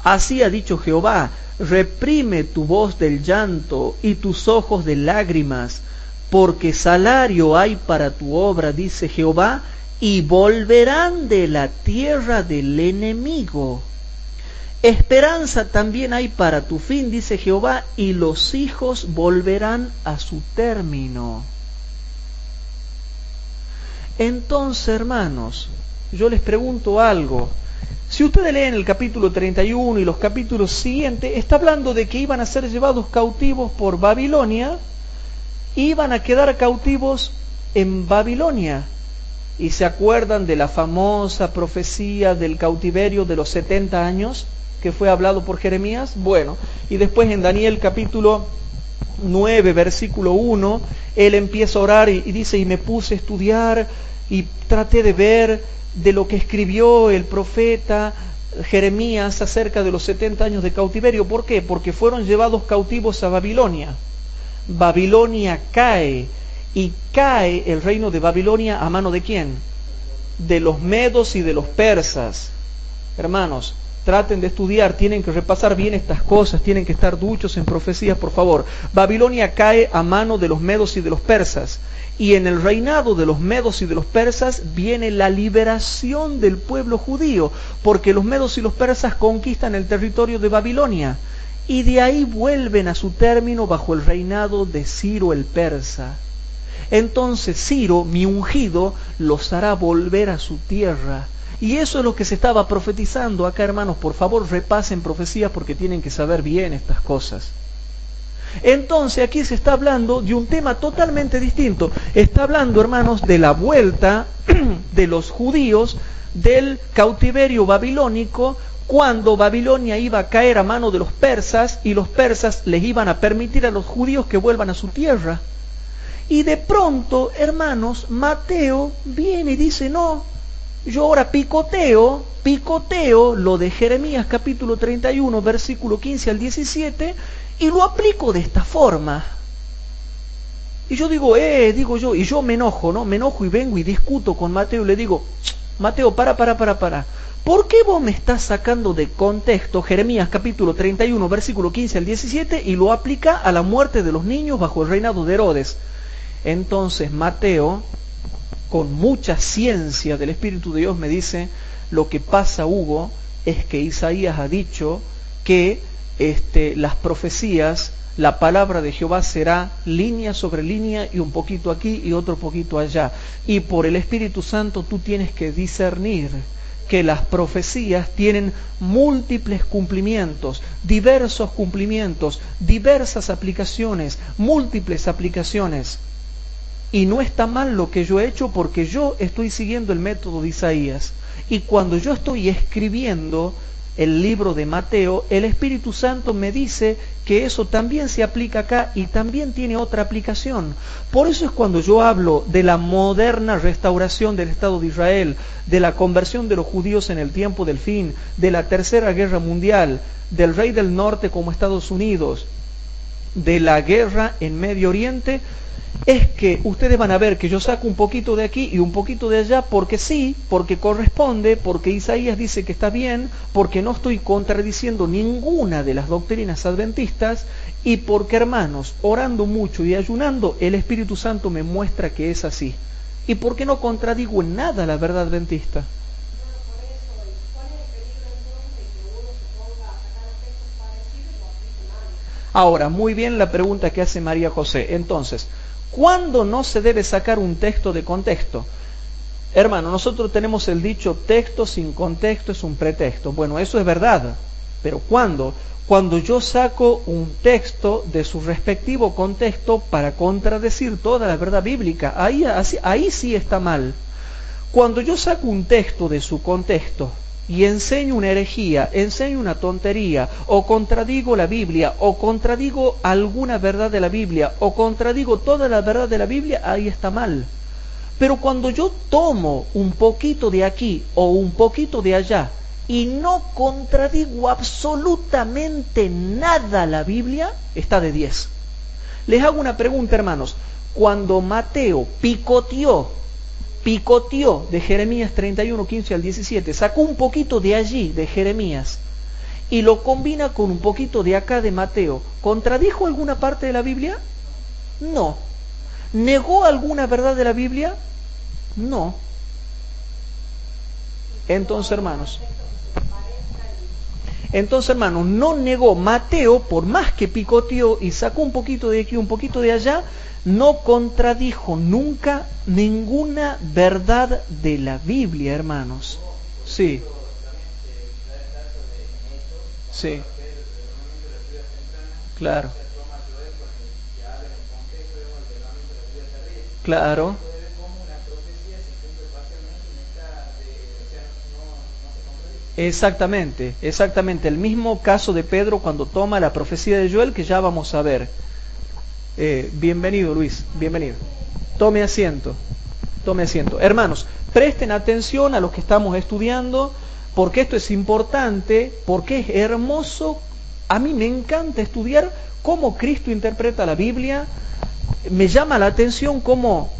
Así ha dicho Jehová, reprime tu voz del llanto y tus ojos de lágrimas, porque salario hay para tu obra, dice Jehová, y volverán de la tierra del enemigo. Esperanza también hay para tu fin, dice Jehová, y los hijos volverán a su término. Entonces, hermanos, yo les pregunto algo. Si ustedes leen el capítulo 31 y los capítulos siguientes, está hablando de que iban a ser llevados cautivos por Babilonia, iban a quedar cautivos en Babilonia. ¿Y se acuerdan de la famosa profecía del cautiverio de los 70 años que fue hablado por Jeremías? Bueno, y después en Daniel capítulo 9, versículo 1, él empieza a orar y dice, y me puse a estudiar y traté de ver de lo que escribió el profeta Jeremías acerca de los 70 años de cautiverio. ¿Por qué? Porque fueron llevados cautivos a Babilonia. Babilonia cae, y cae el reino de Babilonia a mano de ¿quién? De los medos y de los persas. Hermanos, traten de estudiar, tienen que repasar bien estas cosas, tienen que estar duchos en profecías, por favor. Babilonia cae a mano de los medos y de los persas. Y en el reinado de los medos y de los persas viene la liberación del pueblo judío, porque los medos y los persas conquistan el territorio de Babilonia. Y de ahí vuelven a su término bajo el reinado de Ciro el persa. Entonces Ciro, mi ungido, los hará volver a su tierra. Y eso es lo que se estaba profetizando acá, hermanos. Por favor, repasen profecías porque tienen que saber bien estas cosas. Entonces aquí se está hablando de un tema totalmente distinto. Está hablando, hermanos, de la vuelta de los judíos del cautiverio babilónico, cuando Babilonia iba a caer a mano de los persas y los persas les iban a permitir a los judíos que vuelvan a su tierra. Y de pronto, hermanos, Mateo viene y dice, no, yo ahora picoteo lo de Jeremías capítulo 31, versículo 15 al 17, y lo aplico de esta forma. Y yo digo yo, y yo me enojo, ¿no? Me enojo y vengo y discuto con Mateo y le digo, Mateo, para. ¿Por qué vos me estás sacando de contexto Jeremías capítulo 31, versículo 15 al 17, y lo aplica a la muerte de los niños bajo el reinado de Herodes? Entonces Mateo, con mucha ciencia del Espíritu de Dios, me dice, lo que pasa, Hugo, es que Isaías ha dicho que las profecías, la palabra de Jehová será línea sobre línea y un poquito aquí y otro poquito allá. Y por el Espíritu Santo tú tienes que discernir que las profecías tienen múltiples cumplimientos, diversos cumplimientos, diversas aplicaciones, múltiples aplicaciones. Y no está mal lo que yo he hecho porque yo estoy siguiendo el método de Isaías. Y cuando yo estoy escribiendo el libro de Mateo, el Espíritu Santo me dice que eso también se aplica acá y también tiene otra aplicación. Por eso es cuando yo hablo de la moderna restauración del Estado de Israel, de la conversión de los judíos en el tiempo del fin, de la Tercera Guerra Mundial, del Rey del Norte como Estados Unidos, de la guerra en Medio Oriente, es que ustedes van a ver que yo saco un poquito de aquí y un poquito de allá porque sí, porque corresponde, porque Isaías dice que está bien, porque no estoy contradiciendo ninguna de las doctrinas adventistas y porque, hermanos, orando mucho y ayunando, el Espíritu Santo me muestra que es así. Y porque no contradigo en nada la verdad adventista. Ahora, muy bien la pregunta que hace María José. Entonces, ¿cuándo no se debe sacar un texto de contexto? Hermano, nosotros tenemos el dicho, texto sin contexto es un pretexto. Bueno, eso es verdad, pero ¿cuándo? Cuando yo saco un texto de su respectivo contexto para contradecir toda la verdad bíblica, ahí sí está mal. Cuando yo saco un texto de su contexto y enseño una herejía, enseño una tontería, o contradigo la Biblia, o contradigo alguna verdad de la Biblia, o contradigo toda la verdad de la Biblia, ahí está mal. Pero cuando yo tomo un poquito de aquí o un poquito de allá y no contradigo absolutamente nada la Biblia, está de 10. Les hago una pregunta, hermanos. Cuando Mateo picoteó de Jeremías 31, 15 al 17, sacó un poquito de allí, de Jeremías, y lo combina con un poquito de acá de Mateo, ¿contradijo alguna parte de la Biblia? No. ¿Negó alguna verdad de la Biblia? No. Entonces, hermanos, no negó. Mateo, por más que picoteó y sacó un poquito de aquí, un poquito de allá, no contradijo nunca ninguna verdad de la Biblia, hermanos. Sí. Sí. Claro. Claro. Exactamente. El mismo caso de Pedro cuando toma la profecía de Joel, que ya vamos a ver. Bienvenido, Luis, bienvenido. Tome asiento. Hermanos, presten atención a los que estamos estudiando, porque esto es importante, porque es hermoso. A mí me encanta estudiar cómo Cristo interpreta la Biblia. Me llama la atención cómo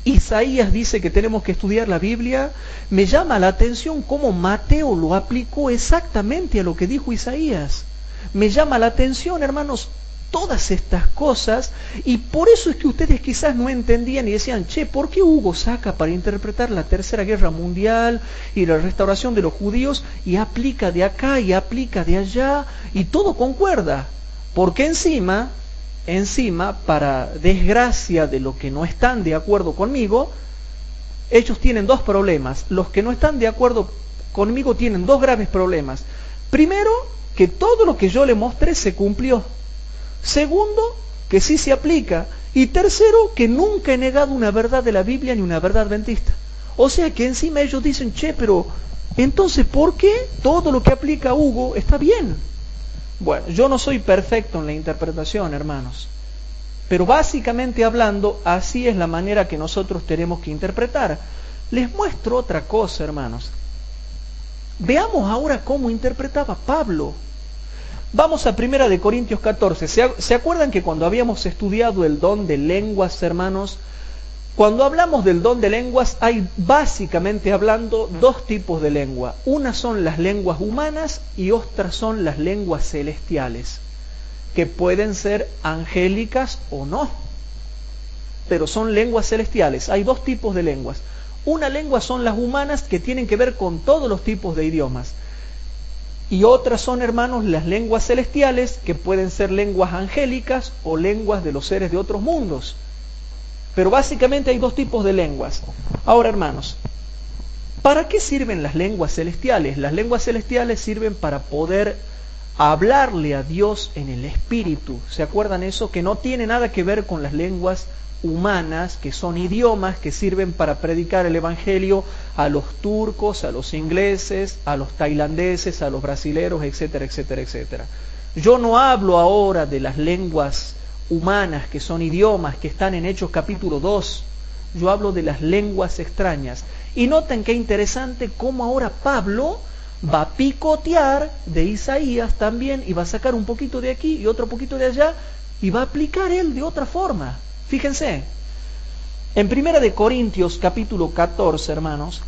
Isaías dice que tenemos que estudiar la Biblia. Me llama la atención cómo Mateo lo aplicó exactamente a lo que dijo Isaías. Me llama la atención, hermanos, todas estas cosas, y por eso es que ustedes quizás no entendían y decían, ¿por qué Hugo saca para interpretar la Tercera Guerra Mundial y la restauración de los judíos y aplica de acá y aplica de allá y todo concuerda? Porque encima, para desgracia de los que no están de acuerdo conmigo, ellos tienen dos problemas. Los que no están de acuerdo conmigo tienen dos graves problemas. Primero, que todo lo que yo le mostré se cumplió. Segundo, que sí se aplica. Y tercero, que nunca he negado una verdad de la Biblia ni una verdad adventista. O sea que encima ellos dicen, che, pero entonces, ¿por qué todo lo que aplica Hugo está bien? Bueno, yo no soy perfecto en la interpretación, hermanos. Pero básicamente hablando, así es la manera que nosotros tenemos que interpretar. Les muestro otra cosa, hermanos. Veamos ahora cómo interpretaba Pablo. Vamos a 1 Corintios 14. ¿Se acuerdan que cuando habíamos estudiado el don de lenguas, hermanos? Cuando hablamos del don de lenguas, hay básicamente hablando dos tipos de lengua. Una son las lenguas humanas y otras son las lenguas celestiales, que pueden ser angélicas o no, pero son lenguas celestiales. Hay dos tipos de lenguas. Una lengua son las humanas, que tienen que ver con todos los tipos de idiomas. Y otras son, hermanos, las lenguas celestiales, que pueden ser lenguas angélicas o lenguas de los seres de otros mundos. Pero básicamente hay dos tipos de lenguas. Ahora, hermanos, ¿para qué sirven las lenguas celestiales? Las lenguas celestiales sirven para poder hablarle a Dios en el Espíritu. ¿Se acuerdan eso? Que no tiene nada que ver con las lenguas humanas, que son idiomas que sirven para predicar el Evangelio a los turcos, a los ingleses, a los tailandeses, a los brasileros, etcétera, etcétera, etcétera. Yo no hablo ahora de las lenguas humanas, que son idiomas, que están en Hechos capítulo 2. Yo hablo de las lenguas extrañas. Y noten qué interesante cómo ahora Pablo va a picotear de Isaías también, y va a sacar un poquito de aquí y otro poquito de allá, y va a aplicar él de otra forma. Fíjense, en 1 Corintios capítulo 14, hermanos,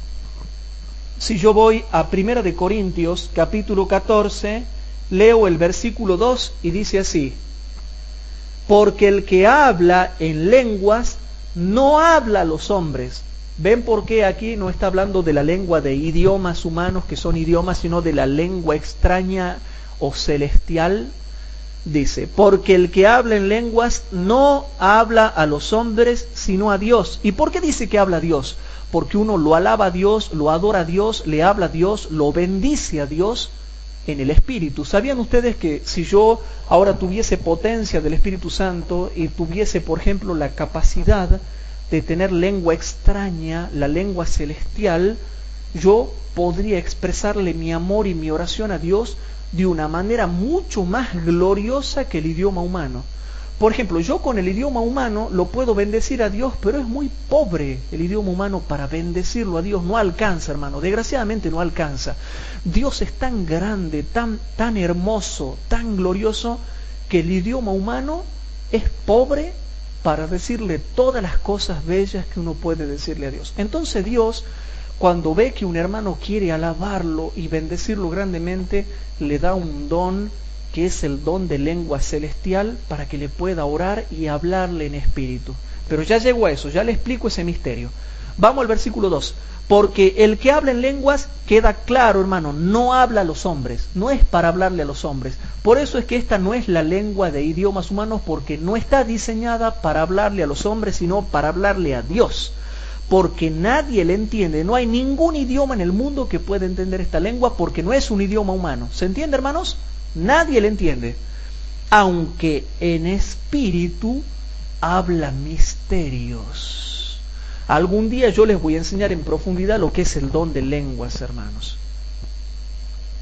si yo voy a 1 Corintios capítulo 14, leo el versículo 2 y dice así: porque el que habla en lenguas no habla a los hombres. ¿Ven por qué aquí no está hablando de la lengua de idiomas humanos, que son idiomas, sino de la lengua extraña o celestial? Dice, porque el que habla en lenguas no habla a los hombres, sino a Dios. ¿Y por qué dice que habla a Dios? Porque uno lo alaba a Dios, lo adora a Dios, le habla a Dios, lo bendice a Dios en el Espíritu. ¿Sabían ustedes que si yo ahora tuviese potencia del Espíritu Santo y tuviese, por ejemplo, la capacidad de tener lengua extraña, la lengua celestial, yo podría expresarle mi amor y mi oración a Dios de una manera mucho más gloriosa que el idioma humano? Por ejemplo, yo con el idioma humano lo puedo bendecir a Dios, pero es muy pobre el idioma humano para bendecirlo a Dios. No alcanza, hermano, desgraciadamente no alcanza. Dios es tan grande, tan hermoso, tan glorioso, que el idioma humano es pobre para decirle todas las cosas bellas que uno puede decirle a Dios. Entonces Dios, cuando ve que un hermano quiere alabarlo y bendecirlo grandemente, le da un don, que es el don de lengua celestial, para que le pueda orar y hablarle en espíritu. Pero ya llego a eso, ya le explico ese misterio. Vamos al versículo 2. Porque el que habla en lenguas, queda claro, hermano, no habla a los hombres, no es para hablarle a los hombres. Por eso es que esta no es la lengua de idiomas humanos, porque no está diseñada para hablarle a los hombres, sino para hablarle a Dios. Porque nadie le entiende, no hay ningún idioma en el mundo que pueda entender esta lengua, porque no es un idioma humano. ¿Se entiende, hermanos? Nadie le entiende, aunque en espíritu habla misterios. Algún día yo les voy a enseñar en profundidad lo que es el don de lenguas, hermanos.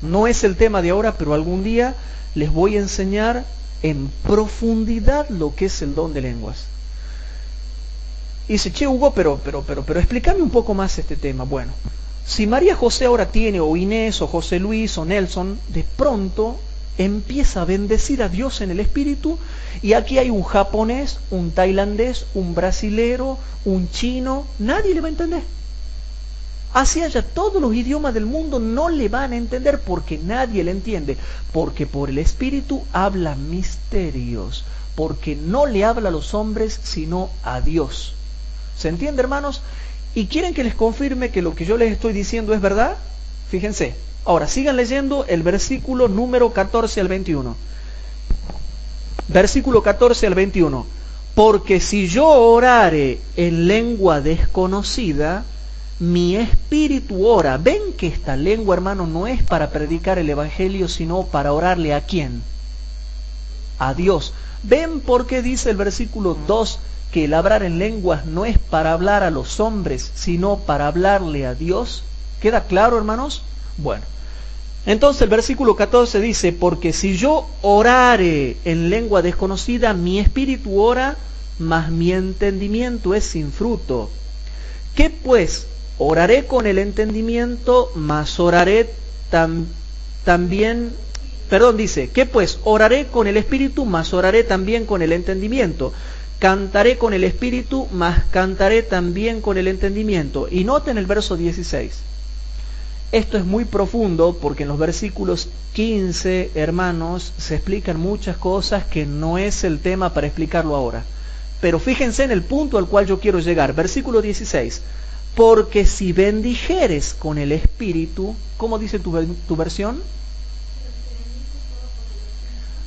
No es el tema de ahora, pero algún día les voy a enseñar en profundidad lo que es el don de lenguas. Y dice, che, Hugo, pero explícame un poco más este tema. Bueno, si María José ahora tiene, o Inés, o José Luis, o Nelson, de pronto empieza a bendecir a Dios en el espíritu, y aquí hay un japonés, un tailandés, un brasilero, un chino, nadie le va a entender. Así haya todos los idiomas del mundo, no le van a entender, porque nadie le entiende, porque por el espíritu habla misterios, porque no le habla a los hombres sino a Dios. ¿Se entiende, hermanos? ¿Y quieren que les confirme que lo que yo les estoy diciendo es verdad? Fíjense. Ahora, sigan leyendo el versículo número 14 al 21. Versículo 14 al 21. Porque si yo orare en lengua desconocida, mi espíritu ora. Ven que esta lengua, hermano, no es para predicar el Evangelio, sino para orarle ¿a quién? A Dios. ¿Ven por qué dice el versículo 2 que el hablar en lenguas no es para hablar a los hombres, sino para hablarle a Dios? ¿Queda claro, hermanos? Bueno, entonces el versículo 14 dice, porque si yo orare en lengua desconocida, mi espíritu ora, mas mi entendimiento es sin fruto. ¿Qué pues? Oraré con el entendimiento, mas oraré también... Perdón, dice, ¿qué pues? Oraré con el espíritu, mas oraré también con el entendimiento. Cantaré con el espíritu, mas cantaré también con el entendimiento. Y noten el verso 16. Esto es muy profundo porque en los versículos 15, hermanos, se explican muchas cosas que no es el tema para explicarlo ahora. Pero fíjense en el punto al cual yo quiero llegar. Versículo 16. Porque si bendijeres con el espíritu, ¿cómo dice tu versión?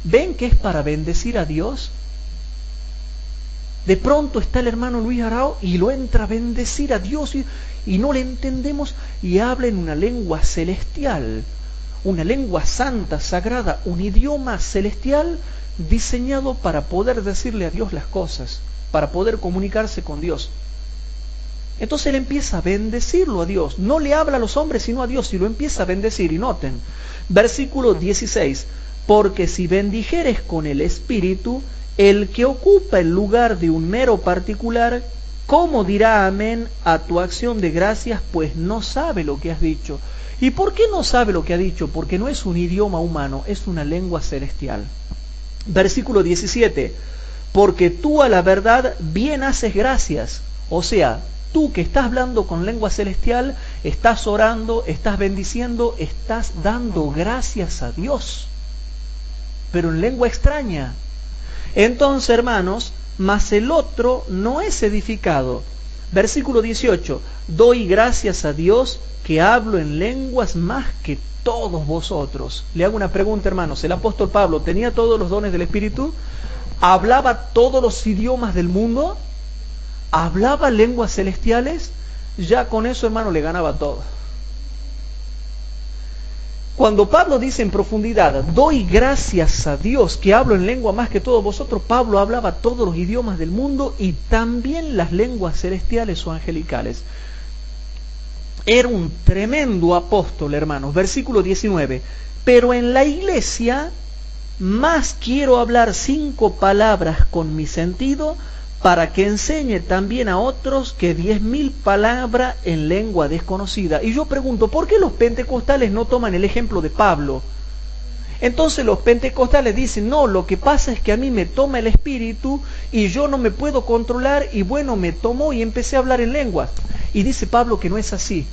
¿Ven que es para bendecir a Dios? De pronto está el hermano Luis Arao y lo entra a bendecir a Dios y no le entendemos y habla en una lengua celestial, una lengua santa, sagrada, un idioma celestial diseñado para poder decirle a Dios las cosas, para poder comunicarse con Dios. Entonces él empieza a bendecirlo a Dios, no le habla a los hombres sino a Dios y lo empieza a bendecir. Y noten, versículo 16, porque si bendijeres con el espíritu, el que ocupa el lugar de un mero particular, ¿cómo dirá amén a tu acción de gracias? Pues no sabe lo que has dicho. ¿Y por qué no sabe lo que ha dicho? Porque no es un idioma humano, es una lengua celestial. Versículo 17, porque tú a la verdad bien haces gracias. O sea, tú que estás hablando con lengua celestial, estás orando, estás bendiciendo, estás dando gracias a Dios, pero en lengua extraña. Entonces, hermanos, mas el otro no es edificado. Versículo 18, doy gracias a Dios que hablo en lenguas más que todos vosotros. Le hago una pregunta, hermanos. ¿El apóstol Pablo tenía todos los dones del Espíritu? ¿Hablaba todos los idiomas del mundo? ¿Hablaba lenguas celestiales? Ya con eso, hermano, le ganaba todo. Cuando Pablo dice en profundidad, doy gracias a Dios que hablo en lengua más que todos vosotros, Pablo hablaba todos los idiomas del mundo y también las lenguas celestiales o angelicales. Era un tremendo apóstol, hermanos. Versículo 19. Pero en la iglesia más quiero hablar 5 palabras con mi sentido para que enseñe también a otros que 10.000 palabras en lengua desconocida. Y yo pregunto, ¿por qué los pentecostales no toman el ejemplo de Pablo? Entonces los pentecostales dicen, no, lo que pasa es que a mí me toma el espíritu y yo no me puedo controlar y bueno, me tomó y empecé a hablar en lenguas. Y dice Pablo que no es así.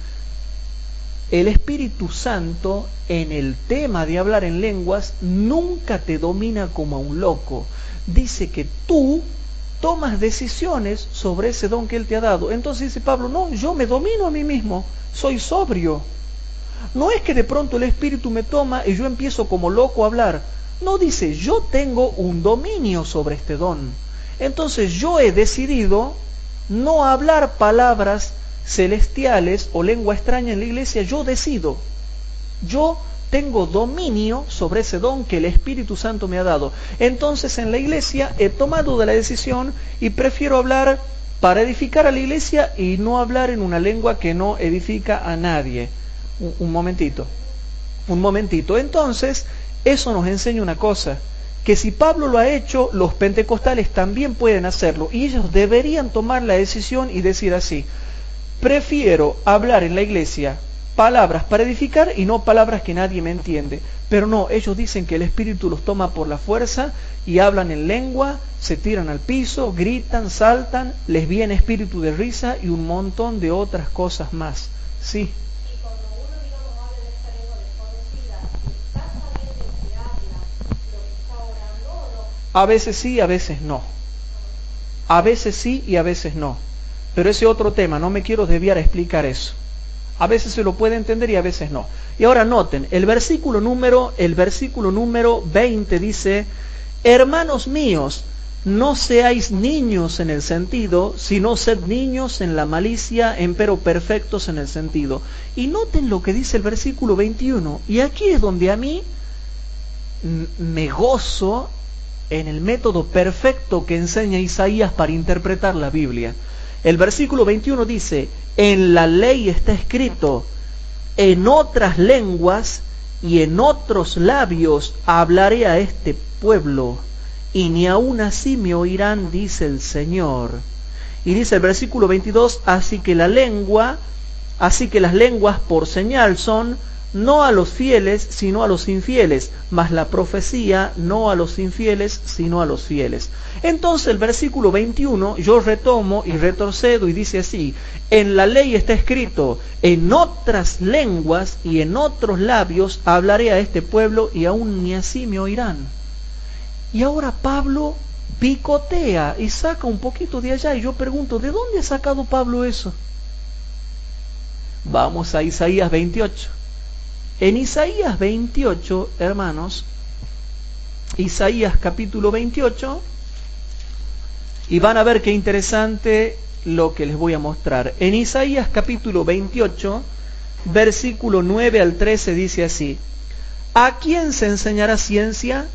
El Espíritu Santo en el tema de hablar en lenguas nunca te domina como a un loco. Dice que tú tomas decisiones sobre ese don que Él te ha dado. Entonces dice Pablo, no, yo me domino a mí mismo, soy sobrio. No es que de pronto el Espíritu me toma y yo empiezo como loco a hablar. No, dice, yo tengo un dominio sobre este don. Entonces yo he decidido no hablar palabras celestiales o lengua extraña en la iglesia, yo decido. Yo tengo dominio sobre ese don que el Espíritu Santo me ha dado. Entonces en la iglesia he tomado de la decisión y prefiero hablar para edificar a la iglesia y no hablar en una lengua que no edifica a nadie. Un momentito. Entonces, eso nos enseña una cosa, que si Pablo lo ha hecho, los pentecostales también pueden hacerlo. Y ellos deberían tomar la decisión y decir así, prefiero hablar en la iglesia palabras para edificar y no palabras que nadie me entiende. Pero no, ellos dicen que el Espíritu los toma por la fuerza y hablan en lengua, se tiran al piso, gritan, saltan, les viene espíritu de risa y un montón de otras cosas más. Sí. Y cuando uno, digamos, habla de esta lengua desconocida, ¿está sabiendo que habla lo que está orando o no? A veces sí, a veces no. A veces sí y a veces no. Pero ese otro tema, no me quiero desviar a explicar eso. A veces se lo puede entender y a veces no. Y ahora noten, el versículo número 20 dice, hermanos míos, no seáis niños en el sentido, sino sed niños en la malicia, empero perfectos en el sentido. Y noten lo que dice el versículo 21. Y aquí es donde a mí me gozo en el método perfecto que enseña Isaías para interpretar la Biblia. El versículo 21 dice, en la ley está escrito, en otras lenguas y en otros labios hablaré a este pueblo, y ni aun así me oirán, dice el Señor. Y dice el versículo 22, así que las lenguas por señal son, no a los fieles, sino a los infieles, mas la profecía no a los infieles, sino a los fieles. Entonces el versículo 21 yo retomo y retrocedo y dice así, en la ley está escrito, en otras lenguas y en otros labios hablaré a este pueblo y aún ni así me oirán. Y ahora Pablo picotea y saca un poquito de allá y yo pregunto, ¿de dónde ha sacado Pablo eso? Vamos a Isaías 28. En Isaías 28, hermanos, Isaías capítulo 28, y van a ver qué interesante lo que les voy a mostrar. En Isaías capítulo 28, versículo 9 al 13 dice así, ¿a quién se enseñará ciencia?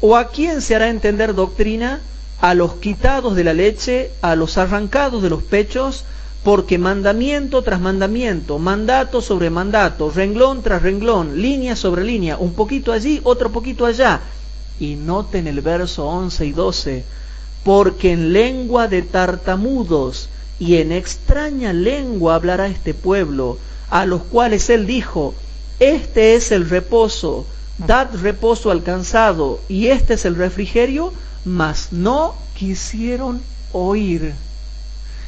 ¿O a quién se hará entender doctrina? A los quitados de la leche, a los arrancados de los pechos, porque mandamiento tras mandamiento, mandato sobre mandato, renglón tras renglón, línea sobre línea, un poquito allí, otro poquito allá. Y noten el verso 11 y 12, porque en lengua de tartamudos y en extraña lengua hablará este pueblo, a los cuales él dijo, este es el reposo, dad reposo al cansado, y este es el refrigerio, mas no quisieron oír.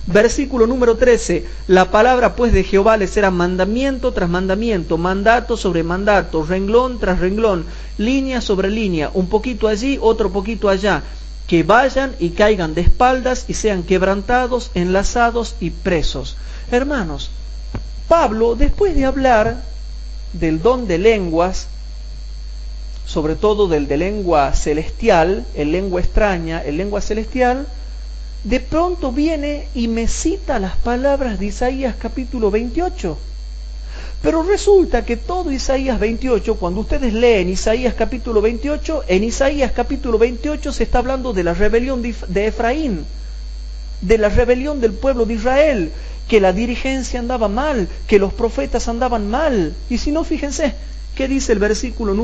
Versículo número 13, la palabra pues de Jehová les era mandamiento tras mandamiento, mandato sobre mandato, renglón tras renglón, línea sobre línea, un poquito allí, otro poquito allá, que vayan y caigan de espaldas y sean quebrantados, enlazados y presos. Hermanos, Pablo, después de hablar del don de lenguas, sobre todo del de lengua celestial, el lengua extraña, el lengua celestial, de pronto viene y me cita las palabras de Isaías capítulo 28. Pero resulta que todo Isaías 28, cuando ustedes leen Isaías capítulo 28, en Isaías capítulo 28 se está hablando de la rebelión de Efraín, de la rebelión del pueblo de Israel, que la dirigencia andaba mal, que los profetas andaban mal. Y si no, fíjense, ¿qué dice el versículo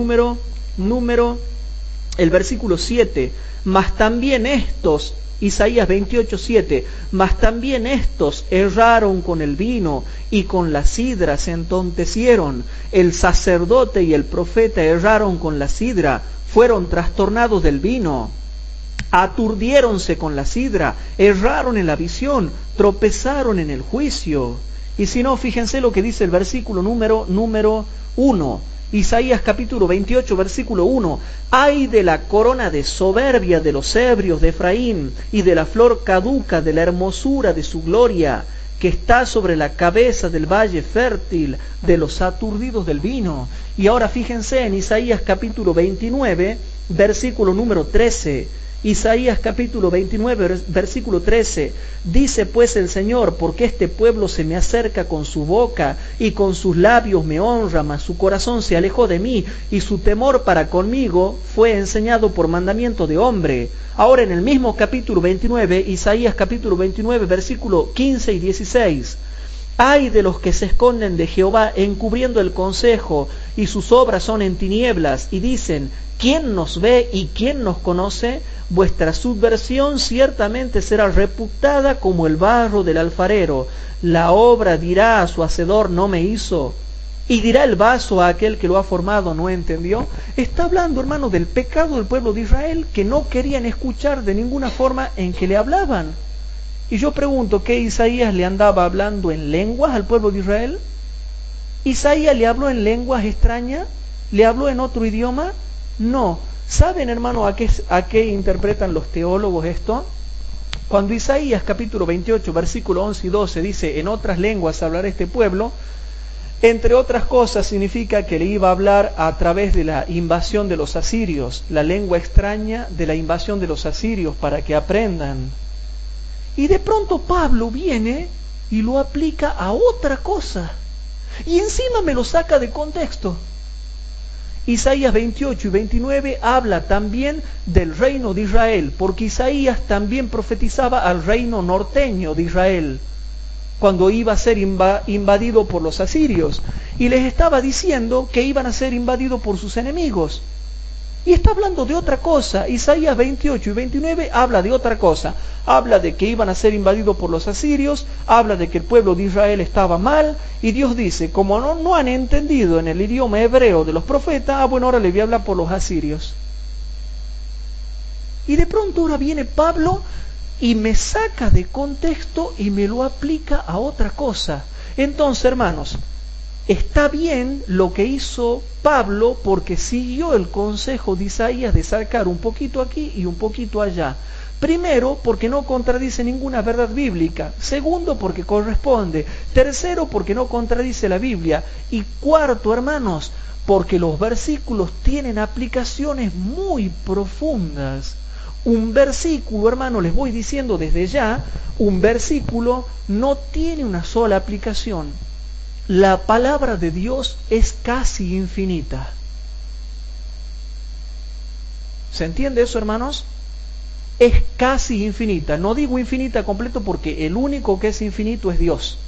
el versículo 7? Mas también estos, Isaías 28:7, mas también estos erraron con el vino y con la sidra se entontecieron. El sacerdote y el profeta erraron con la sidra, fueron trastornados del vino. Aturdiéronse con la sidra, erraron en la visión, tropezaron en el juicio. Y si no, fíjense lo que dice el versículo número 1. Isaías capítulo 28, versículo 1. Ay de la corona de soberbia de los ebrios de Efraín, y de la flor caduca de la hermosura de su gloria, que está sobre la cabeza del valle fértil de los aturdidos del vino. Y ahora fíjense en Isaías capítulo 29, versículo número 13. Isaías capítulo 29, versículo 13. Dice pues el Señor, porque este pueblo se me acerca con su boca y con sus labios me honra, mas su corazón se alejó de mí y su temor para conmigo fue enseñado por mandamiento de hombre. Ahora en el mismo capítulo 29, Isaías capítulo 29, versículo 15 y 16. Ay de los que se esconden de Jehová encubriendo el consejo, y sus obras son en tinieblas, y dicen, ¿quién nos ve y quién nos conoce? Vuestra subversión ciertamente será reputada como el barro del alfarero. La obra dirá a su hacedor, no me hizo. Y dirá el vaso a aquel que lo ha formado, no entendió. Está hablando, hermano, del pecado del pueblo de Israel, que no querían escuchar de ninguna forma en que le hablaban. Y yo pregunto, ¿qué Isaías le andaba hablando en lenguas al pueblo de Israel? ¿Isaías le habló en lenguas extrañas? ¿Le habló en otro idioma? No. ¿Saben, hermano, a qué interpretan los teólogos esto? Cuando Isaías capítulo 28, versículo 11 y 12 dice, en otras lenguas hablará este pueblo, entre otras cosas significa que le iba a hablar a través de la invasión de los asirios, la lengua extraña de la invasión de los asirios, para que aprendan. Y de pronto Pablo viene y lo aplica a otra cosa. Y encima me lo saca de contexto. Isaías 28 y 29 habla también del reino de Israel, porque Isaías también profetizaba al reino norteño de Israel, cuando iba a ser invadido por los asirios, y les estaba diciendo que iban a ser invadidos por sus enemigos. Y está hablando de otra cosa. Isaías 28 y 29 habla de otra cosa. Habla de que iban a ser invadidos por los asirios, habla de que el pueblo de Israel estaba mal, y Dios dice, como no han entendido en el idioma hebreo de los profetas, bueno, ahora le voy a hablar por los asirios. Y de pronto ahora viene Pablo y me saca de contexto y me lo aplica a otra cosa. Entonces, hermanos, está bien lo que hizo Pablo porque siguió el consejo de Isaías de sacar un poquito aquí y un poquito allá. Primero, porque no contradice ninguna verdad bíblica. Segundo, porque corresponde. Tercero, porque no contradice la Biblia. Y cuarto, hermanos, porque los versículos tienen aplicaciones muy profundas. Un versículo, hermano, les voy diciendo desde ya, un versículo no tiene una sola aplicación. La palabra de Dios es casi infinita. ¿Se entiende eso, hermanos? Es casi infinita. No digo infinita completo porque el único que es infinito es Dios.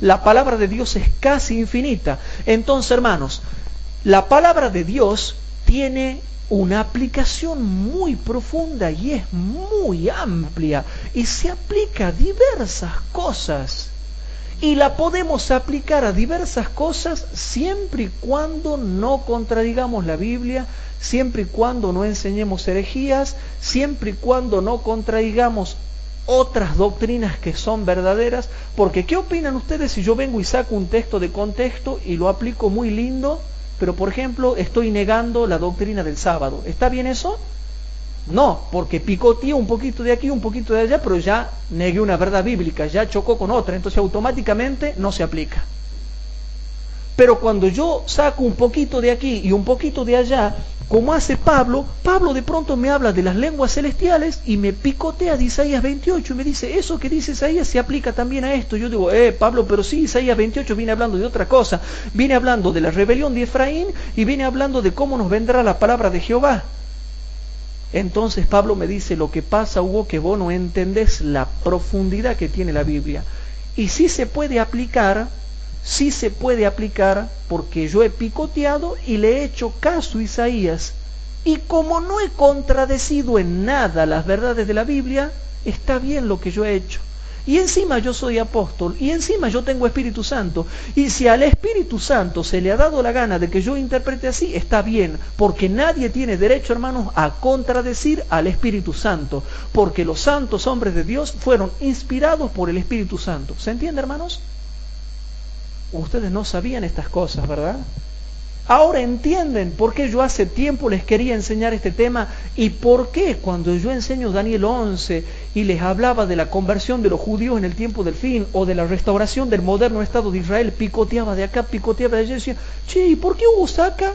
La palabra de Dios es casi infinita. Entonces, hermanos, la palabra de Dios tiene una aplicación muy profunda y es muy amplia y se aplica a diversas cosas. Y la podemos aplicar a diversas cosas siempre y cuando no contradigamos la Biblia, siempre y cuando no enseñemos herejías, siempre y cuando no contradigamos otras doctrinas que son verdaderas. Porque ¿qué opinan ustedes si yo vengo y saco un texto de contexto y lo aplico muy lindo, pero por ejemplo estoy negando la doctrina del sábado? ¿Está bien eso? No, porque picoteé un poquito de aquí, un poquito de allá, pero ya negué una verdad bíblica, ya chocó con otra, entonces automáticamente no se aplica. Pero cuando yo saco un poquito de aquí y un poquito de allá, como hace Pablo de pronto me habla de las lenguas celestiales y me picotea de Isaías 28 y me dice, eso que dice Isaías se aplica también a esto. Yo digo, Pablo, pero sí, Isaías 28 viene hablando de otra cosa, viene hablando de la rebelión de Efraín y viene hablando de cómo nos vendrá la palabra de Jehová. Entonces Pablo me dice, lo que pasa, Hugo, que vos no entendés la profundidad que tiene la Biblia. Y sí se puede aplicar porque yo he picoteado y le he hecho caso a Isaías. Y como no he contradecido en nada las verdades de la Biblia, está bien lo que yo he hecho. Y encima yo soy apóstol, y encima yo tengo Espíritu Santo. Y si al Espíritu Santo se le ha dado la gana de que yo interprete así, está bien, porque nadie tiene derecho, hermanos, a contradecir al Espíritu Santo, porque los santos hombres de Dios fueron inspirados por el Espíritu Santo. ¿Se entiende, hermanos? Ustedes no sabían estas cosas, ¿verdad? Ahora entienden por qué yo hace tiempo les quería enseñar este tema y por qué cuando yo enseño Daniel 11 y les hablaba de la conversión de los judíos en el tiempo del fin o de la restauración del moderno Estado de Israel, picoteaba de acá, picoteaba de allá y decía, che, ¿y por qué Hugo saca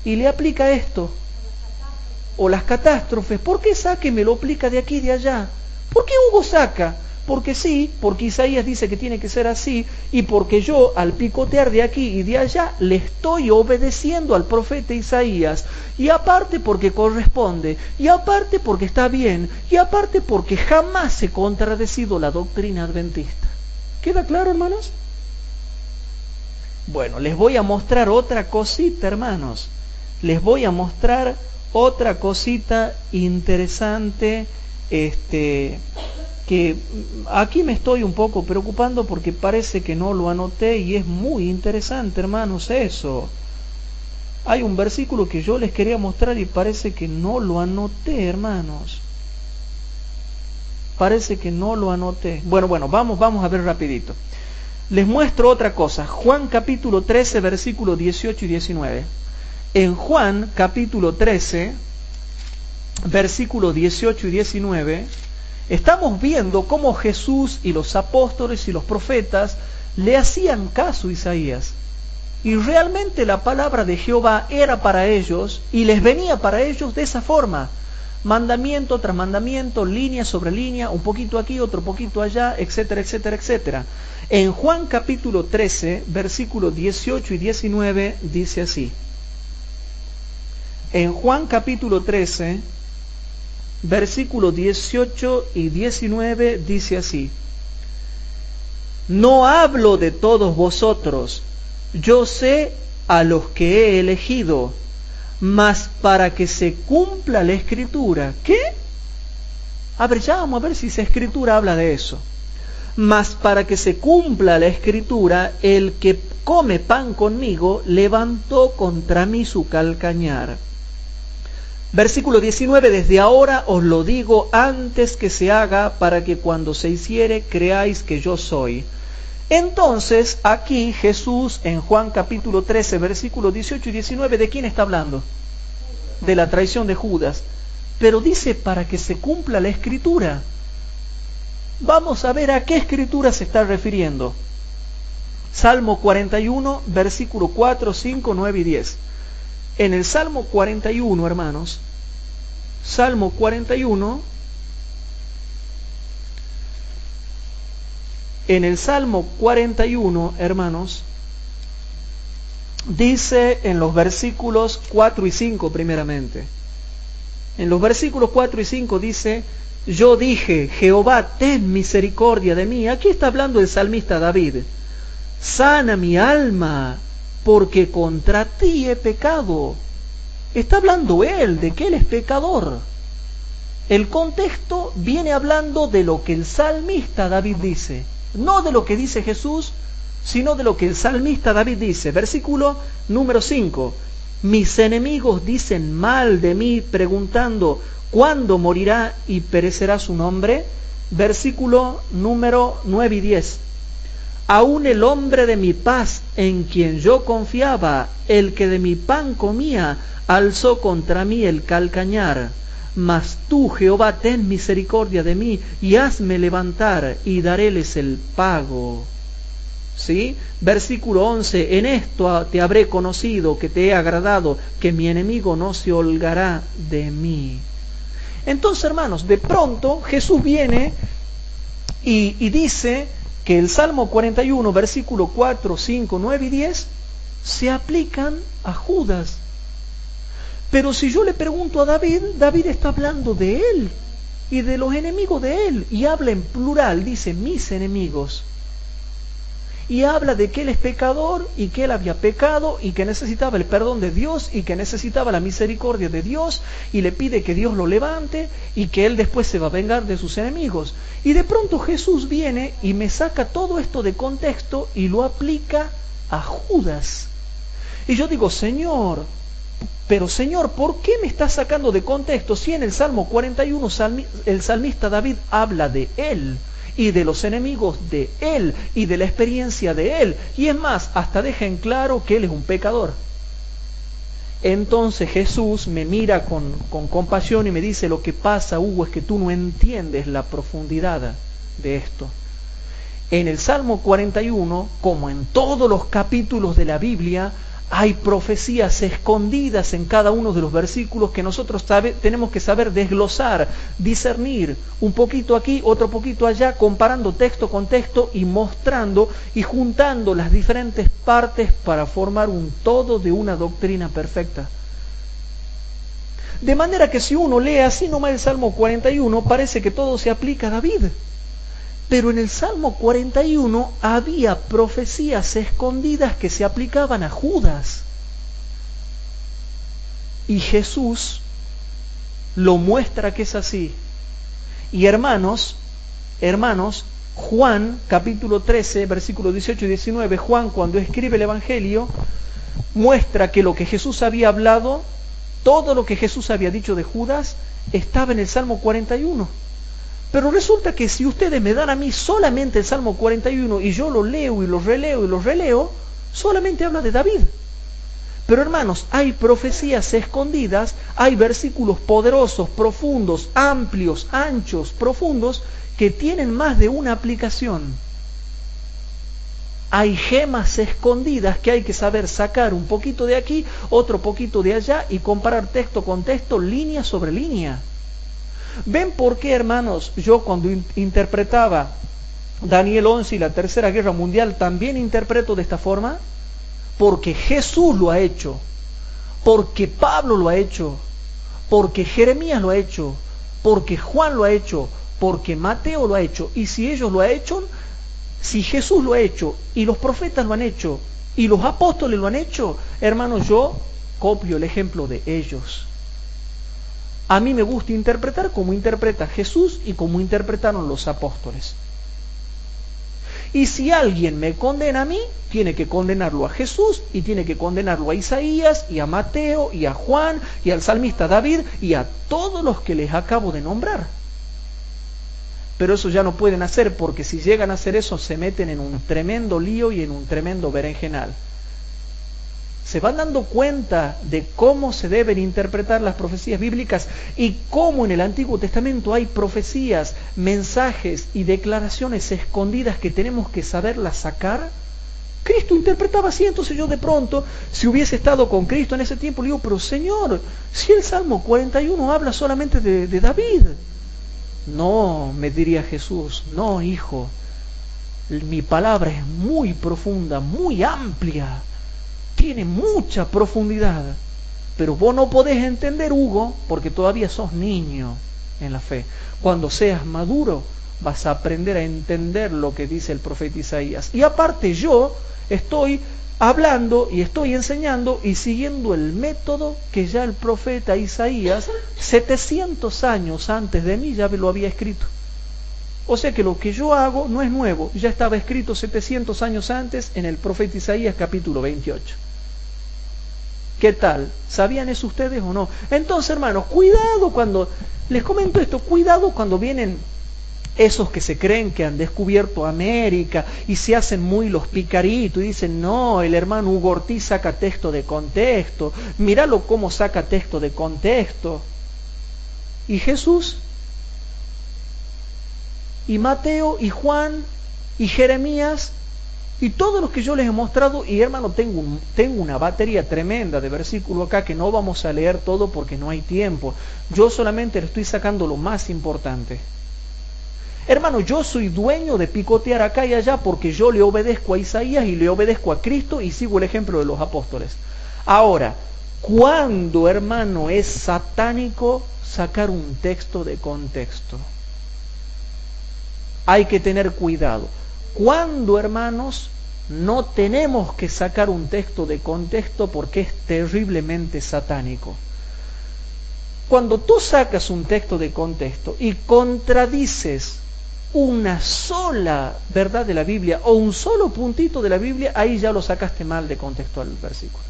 y le aplica esto? O las catástrofes, ¿por qué saca y me lo aplica de aquí y de allá? ¿Por qué Hugo saca? Porque sí, porque Isaías dice que tiene que ser así, y porque yo, al picotear de aquí y de allá, le estoy obedeciendo al profeta Isaías, y aparte porque corresponde, y aparte porque está bien, y aparte porque jamás se ha contradecido la doctrina adventista. ¿Queda claro, hermanos? Bueno, les voy a mostrar otra cosita, hermanos. Les voy a mostrar otra cosita interesante, que aquí me estoy un poco preocupando porque parece que no lo anoté y es muy interesante, hermanos, eso. Hay un versículo que yo les quería mostrar y parece que no lo anoté, hermanos. Parece que no lo anoté. Bueno, vamos a ver rapidito. Les muestro otra cosa. Juan capítulo 13, versículo 18 y 19. En Juan capítulo 13, versículo 18 y 19... estamos viendo cómo Jesús y los apóstoles y los profetas le hacían caso a Isaías. Y realmente la palabra de Jehová era para ellos y les venía para ellos de esa forma. Mandamiento tras mandamiento, línea sobre línea, un poquito aquí, otro poquito allá, etcétera, etcétera, etcétera. En Juan capítulo 13, versículos 18 y 19 dice así. En Juan capítulo 13, versículos 18 y 19 dice así: no hablo de todos vosotros, yo sé a los que he elegido, mas para que se cumpla la Escritura. ¿Qué? A ver, ya vamos a ver si esa Escritura habla de eso. Mas para que se cumpla la Escritura, el que come pan conmigo levantó contra mí su calcañar. Versículo 19, desde ahora os lo digo antes que se haga, para que cuando se hiciere creáis que yo soy. Entonces, aquí Jesús, en Juan capítulo 13, versículos 18 y 19, ¿de quién está hablando? De la traición de Judas. Pero dice para que se cumpla la Escritura. Vamos a ver a qué Escritura se está refiriendo. Salmo 41, versículo 4, 5, 9 y 10. En el Salmo 41, hermanos, Salmo 41, en el Salmo 41, hermanos, dice en los versículos 4 y 5 primeramente. En los versículos 4 y 5 dice: yo dije, Jehová, ten misericordia de mí. Aquí está hablando el salmista David. Sana mi alma, porque contra ti he pecado. Está hablando él, de que él es pecador. El contexto viene hablando de lo que el salmista David dice. No de lo que dice Jesús, sino de lo que el salmista David dice. Versículo número 5. Mis enemigos dicen mal de mí, preguntando: ¿cuándo morirá y perecerá su nombre? Versículo número 9 y 10. Aún el hombre de mi paz, en quien yo confiaba, el que de mi pan comía, alzó contra mí el calcañar. Mas tú, Jehová, ten misericordia de mí, y hazme levantar, y daréles el pago. ¿Sí? Versículo 11. En esto te habré conocido, que te he agradado, que mi enemigo no se holgará de mí. Entonces, hermanos, de pronto Jesús viene y dice que el Salmo 41, versículo 4, 5, 9 y 10 se aplican a Judas. Pero si yo le pregunto a David, David está hablando de él y de los enemigos de él, y habla en plural, dice mis enemigos. Y habla de que él es pecador y que él había pecado y que necesitaba el perdón de Dios y que necesitaba la misericordia de Dios, y le pide que Dios lo levante y que él después se va a vengar de sus enemigos. Y de pronto Jesús viene y me saca todo esto de contexto y lo aplica a Judas. Y yo digo: Señor, pero Señor, ¿por qué me estás sacando de contexto si en el Salmo 41 el salmista David habla de él y de los enemigos de él y de la experiencia de él? Y es más, hasta deja en claro que él es un pecador. Entonces Jesús me mira con compasión y me dice: lo que pasa, Hugo, es que tú no entiendes la profundidad de esto. En el Salmo 41, como en todos los capítulos de la Biblia, hay profecías escondidas en cada uno de los versículos que nosotros tenemos que saber desglosar, discernir, un poquito aquí, otro poquito allá, comparando texto con texto y mostrando y juntando las diferentes partes para formar un todo de una doctrina perfecta. De manera que si uno lee así nomás el Salmo 41, parece que todo se aplica a David. Pero en el Salmo 41 había profecías escondidas que se aplicaban a Judas. Y Jesús lo muestra que es así. Y hermanos, Juan capítulo 13, versículos 18 y 19, Juan, cuando escribe el Evangelio, muestra que lo que Jesús había hablado, todo lo que Jesús había dicho de Judas, estaba en el Salmo 41. Pero resulta que si ustedes me dan a mí solamente el Salmo 41 y yo lo leo y lo releo y lo releo, solamente habla de David. Pero hermanos, hay profecías escondidas, hay versículos poderosos, profundos, amplios, anchos, profundos, que tienen más de una aplicación. Hay gemas escondidas que hay que saber sacar un poquito de aquí, otro poquito de allá, y comparar texto con texto, línea sobre línea. ¿Ven por qué, hermanos, yo cuando interpretaba Daniel 11 y la Tercera Guerra Mundial también interpreto de esta forma? Porque Jesús lo ha hecho. porque Pablo lo ha hecho, porque Jeremías lo ha hecho, porque Juan lo ha hecho, porque Mateo lo ha hecho. Y si ellos lo han hecho, si Jesús lo ha hecho, y los profetas lo han hecho, y los apóstoles lo han hecho, hermanos, yo copio el ejemplo de ellos. A mí me gusta interpretar como interpreta Jesús y como interpretaron los apóstoles. Y si alguien me condena a mí, tiene que condenarlo a Jesús y tiene que condenarlo a Isaías y a Mateo y a Juan y al salmista David y a todos los que les acabo de nombrar. Pero eso ya no pueden hacer, porque si llegan a hacer eso se meten en un tremendo lío y en un tremendo berenjenal. Se van dando cuenta de cómo se deben interpretar las profecías bíblicas y cómo en el Antiguo Testamento hay profecías, mensajes y declaraciones escondidas que tenemos que saberlas sacar. Cristo interpretaba así, entonces yo de pronto, si hubiese estado con Cristo en ese tiempo, le digo, pero Señor, si el Salmo 41 habla solamente de David. No, me diría Jesús, no, hijo, mi palabra es muy profunda, muy amplia. Tiene mucha profundidad, pero vos no podés entender, Hugo, porque todavía sos niño en la fe. Cuando seas maduro, vas a aprender a entender lo que dice el profeta Isaías. Y aparte yo estoy hablando y estoy enseñando y siguiendo el método que ya el profeta Isaías, 700 años antes de mí, ya lo había escrito. O sea que lo que yo hago no es nuevo, ya estaba escrito 700 años antes en el profeta Isaías capítulo 28. ¿Qué tal? ¿Sabían eso ustedes o no? Entonces, hermanos, cuidado cuando, les comento esto, cuidado cuando vienen esos que se creen que han descubierto América y se hacen muy los picaritos y dicen, no, el hermano Hugo Ortiz saca texto de contexto, míralo cómo saca texto de contexto. ¿Y Jesús? ¿Y Mateo? ¿Y Juan? ¿Y Jeremías? Y todos los que yo les he mostrado, y hermano, tengo una batería tremenda de versículos acá que no vamos a leer todo porque no hay tiempo. Yo solamente le estoy sacando lo más importante. Hermano, yo soy dueño de picotear acá y allá porque yo le obedezco a Isaías y le obedezco a Cristo y sigo el ejemplo de los apóstoles. Ahora, ¿cuándo, hermano, es satánico sacar un texto de contexto? Hay que tener cuidado. ¿Cuándo, hermanos, no tenemos que sacar un texto de contexto porque es terriblemente satánico? Cuando tú sacas un texto de contexto y contradices una sola verdad de la Biblia o un solo puntito de la Biblia, ahí ya lo sacaste mal de contexto al versículo.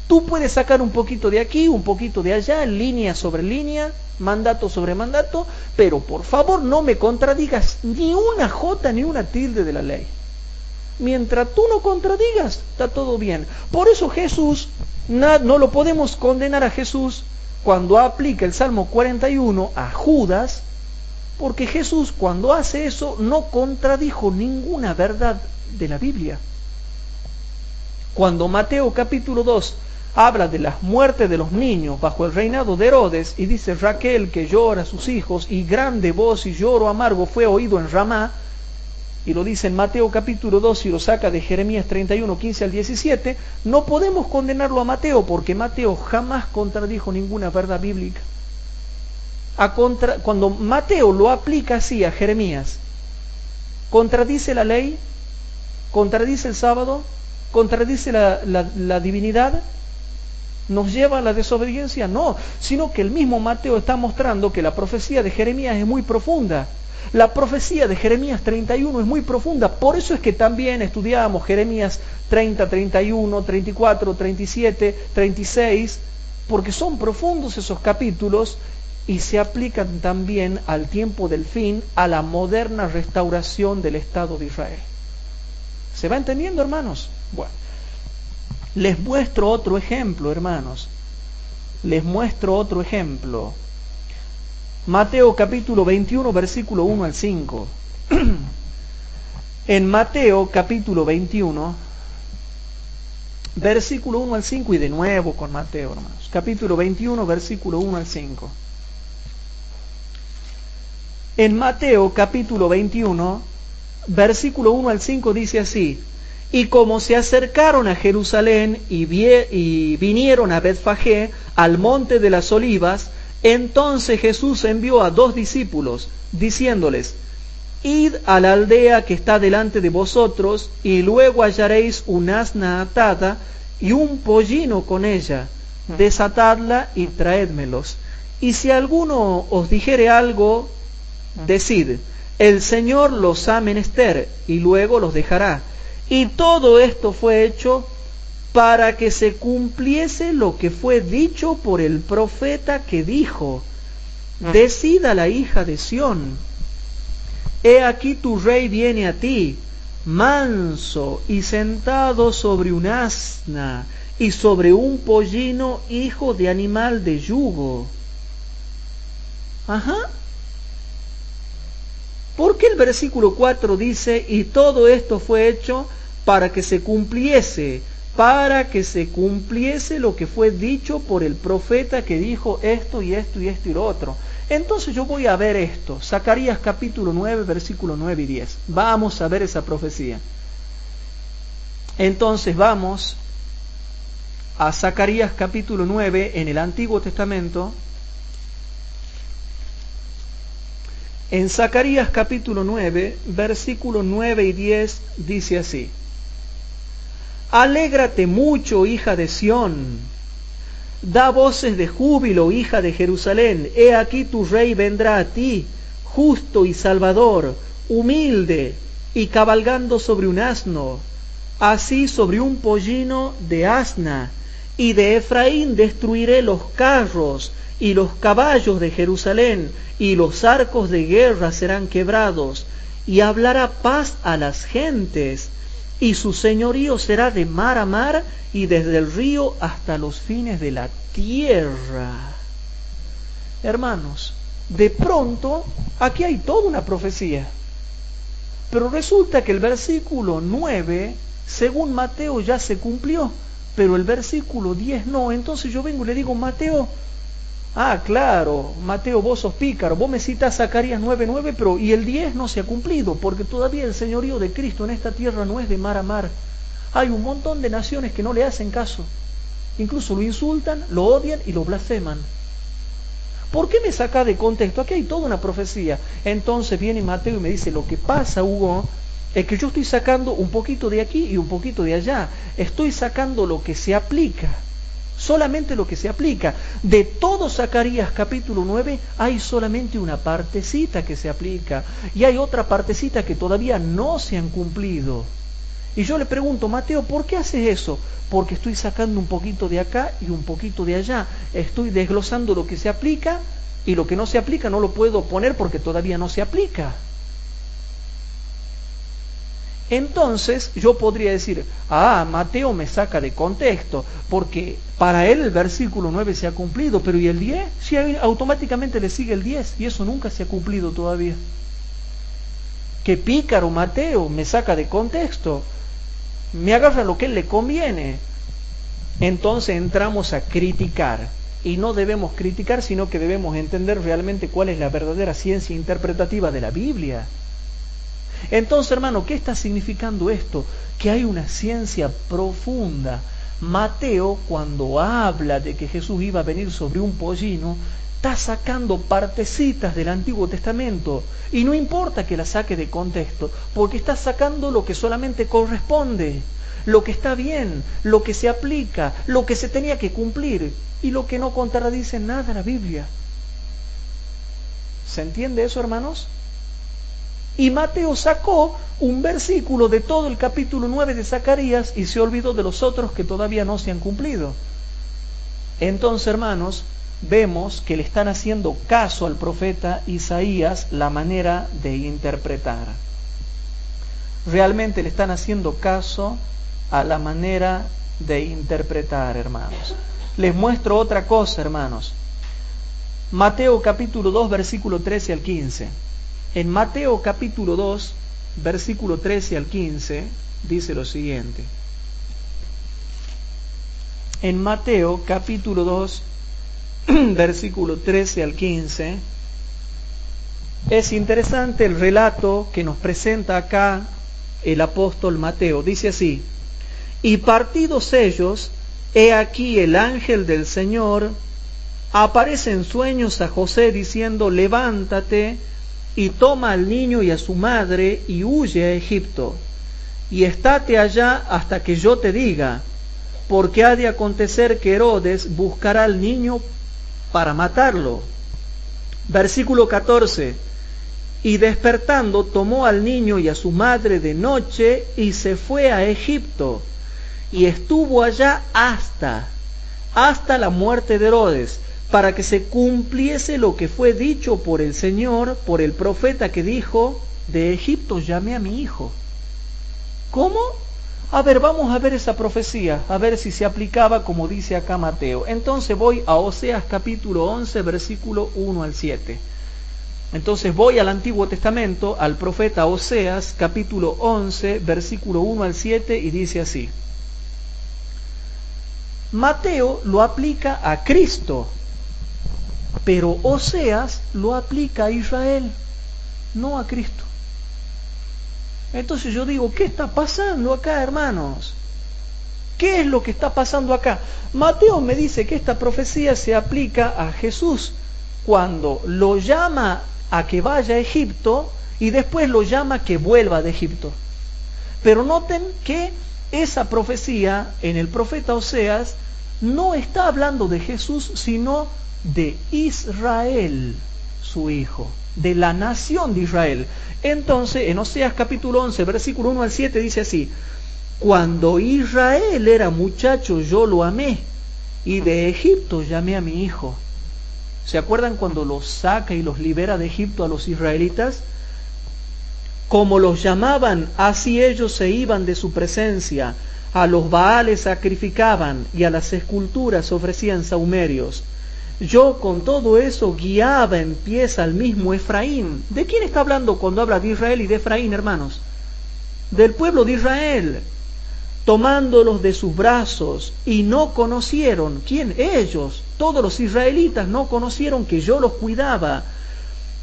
Tú puedes sacar un poquito de aquí, un poquito de allá, línea sobre línea, mandato sobre mandato, pero por favor no me contradigas ni una jota ni una tilde de la ley. Mientras tú no contradigas, está todo bien. Por eso Jesús, no lo podemos condenar a Jesús cuando aplica el Salmo 41 a Judas, porque Jesús cuando hace eso no contradijo ninguna verdad de la Biblia. Cuando Mateo capítulo 2 habla de las muertes de los niños bajo el reinado de Herodes y dice Raquel que llora a sus hijos y grande voz y lloro amargo fue oído en Ramá, y lo dice en Mateo capítulo 2 y lo saca de Jeremías 31, 15 al 17, no podemos condenarlo a Mateo porque Mateo jamás contradijo ninguna verdad bíblica. Cuando Mateo lo aplica así a Jeremías, ¿contradice la ley? ¿Contradice el sábado? ¿Contradice la divinidad? ¿Nos lleva a la desobediencia? No, sino que el mismo Mateo está mostrando que la profecía de Jeremías es muy profunda. La profecía de Jeremías 31 es muy profunda, por eso es que también estudiamos Jeremías 30, 31, 34, 37, 36, porque son profundos esos capítulos y se aplican también al tiempo del fin, a la moderna restauración del Estado de Israel. ¿Se va entendiendo, hermanos? Bueno, les muestro otro ejemplo, hermanos. Les muestro otro ejemplo. Mateo capítulo 21, versículo 1 al 5. En Mateo capítulo 21, versículo 1 al 5, y de nuevo con Mateo, hermanos. Capítulo 21, versículo 1 al 5. En Mateo capítulo 21, versículo 1 al 5 dice así: Y como se acercaron a Jerusalén y vinieron a Betfagé, al monte de las Olivas, entonces Jesús envió a 2 discípulos, diciéndoles: Id a la aldea que está delante de vosotros, y luego hallaréis un asna atada y un pollino con ella. Desatadla y traédmelos. Y si alguno os dijere algo, decid: el Señor los ha menester, y luego los dejará. Y todo esto fue hecho para que se cumpliese lo que fue dicho por el profeta, que dijo: decid a la hija de Sión: he aquí tu rey viene a ti, manso y sentado sobre un asna y sobre un pollino, hijo de animal de yugo. Ajá. ¿Por qué el versículo 4 dice: y todo esto fue hecho para que se cumpliese lo que fue dicho por el profeta, que dijo esto y esto y esto y lo otro? Entonces yo voy a ver esto, Zacarías capítulo 9, versículo 9 y 10. Vamos a ver esa profecía. Entonces vamos a Zacarías capítulo 9 en el Antiguo Testamento. En Zacarías capítulo 9, versículo 9 y 10 dice así: alégrate mucho, hija de Sión, da voces de júbilo, hija de Jerusalén. He aquí tu rey vendrá a ti, justo y salvador, humilde y cabalgando sobre un asno, así sobre un pollino de asna. Y de Efraín destruiré los carros y los caballos de Jerusalén, y los arcos de guerra serán quebrados, y hablará paz a las gentes, y su señorío será de mar a mar, y desde el río hasta los fines de la tierra. Hermanos, de pronto aquí hay toda una profecía, pero resulta que el versículo 9, según Mateo, ya se cumplió, pero el versículo 10 no. Entonces yo vengo y le digo: Mateo, claro, Mateo, vos sos pícaro, vos me citas Zacarías 9:9, pero y el 10 no se ha cumplido, porque todavía el señorío de Cristo en esta tierra no es de mar a mar. Hay un montón de naciones que no le hacen caso, incluso lo insultan, lo odian y lo blasfeman. ¿Por qué me saca de contexto? Aquí hay toda una profecía. Entonces viene Mateo y me dice: lo que pasa, Hugo, es que yo estoy sacando un poquito de aquí y un poquito de allá. Estoy sacando lo que se aplica, solamente lo que se aplica. De todo Zacarías capítulo 9 hay solamente una partecita que se aplica, y hay otra partecita que todavía no se han cumplido. Y yo le pregunto: Mateo, ¿por qué haces eso? Porque estoy sacando un poquito de acá y un poquito de allá. Estoy desglosando lo que se aplica, y lo que no se aplica no lo puedo poner porque todavía no se aplica. Entonces yo podría decir: Mateo me saca de contexto, porque para él el versículo 9 se ha cumplido, pero ¿y el 10? Si automáticamente le sigue el 10, y eso nunca se ha cumplido todavía. ¡Qué pícaro Mateo! Me saca de contexto, me agarra lo que él le conviene. Entonces entramos a criticar, y no debemos criticar, sino que debemos entender realmente cuál es la verdadera ciencia interpretativa de la Biblia. Entonces, hermano, ¿qué está significando esto? Que hay una ciencia profunda. Mateo, cuando habla de que Jesús iba a venir sobre un pollino, está sacando partecitas del Antiguo Testamento, y no importa que la saque de contexto, porque está sacando lo que solamente corresponde, lo que está bien, lo que se aplica, lo que se tenía que cumplir, y lo que no contradice nada a la Biblia. ¿Se entiende eso, hermanos? Y Mateo sacó un versículo de todo el capítulo 9 de Zacarías y se olvidó de los otros que todavía no se han cumplido. Entonces, hermanos, vemos que le están haciendo caso al profeta Isaías la manera de interpretar. Realmente le están haciendo caso a la manera de interpretar, hermanos. Les muestro otra cosa, hermanos. Mateo capítulo 2, versículo 13 al 15. En Mateo capítulo 2, versículo 13 al 15, dice lo siguiente. En Mateo capítulo 2, versículo 13 al 15, es interesante el relato que nos presenta acá el apóstol Mateo. Dice así: y partidos ellos, he aquí el ángel del Señor aparece en sueños a José diciendo: levántate y toma al niño y a su madre y huye a Egipto, y estate allá hasta que yo te diga, porque ha de acontecer que Herodes buscará al niño para matarlo. Versículo 14: y despertando tomó al niño y a su madre de noche y se fue a Egipto, y estuvo allá hasta la muerte de Herodes, para que se cumpliese lo que fue dicho por el Señor, por el profeta que dijo: de Egipto llamé a mi hijo. ¿Cómo? A ver, vamos a ver esa profecía, a ver si se aplicaba como dice acá Mateo. Entonces voy a Oseas capítulo 11, versículo 1 al 7. Entonces voy al Antiguo Testamento, al profeta Oseas capítulo 11, versículo 1 al 7, y dice así. Mateo lo aplica a Cristo, pero Oseas lo aplica a Israel, no a Cristo. Entonces yo digo, ¿qué está pasando acá, hermanos? ¿Qué es lo que está pasando acá? Mateo me dice que esta profecía se aplica a Jesús cuando lo llama a que vaya a Egipto y después lo llama a que vuelva de Egipto. Pero noten que esa profecía en el profeta Oseas no está hablando de Jesús, sino de Israel, su hijo, de la nación de Israel. Entonces, en Oseas capítulo 11, versículo 1 al 7 dice así: cuando Israel era muchacho yo lo amé, y de Egipto llamé a mi hijo. ¿Se acuerdan cuando los saca y los libera de Egipto a los israelitas? Como los llamaban, así ellos se iban de su presencia. A los Baales sacrificaban y a las esculturas ofrecían sahumerios. Yo con todo eso guiaba en pies al mismo Efraín. ¿De quién está hablando cuando habla de Israel y de Efraín, hermanos? Del pueblo de Israel. Tomándolos de sus brazos, y no conocieron. ¿Quién? Ellos. Todos los israelitas no conocieron que yo los cuidaba.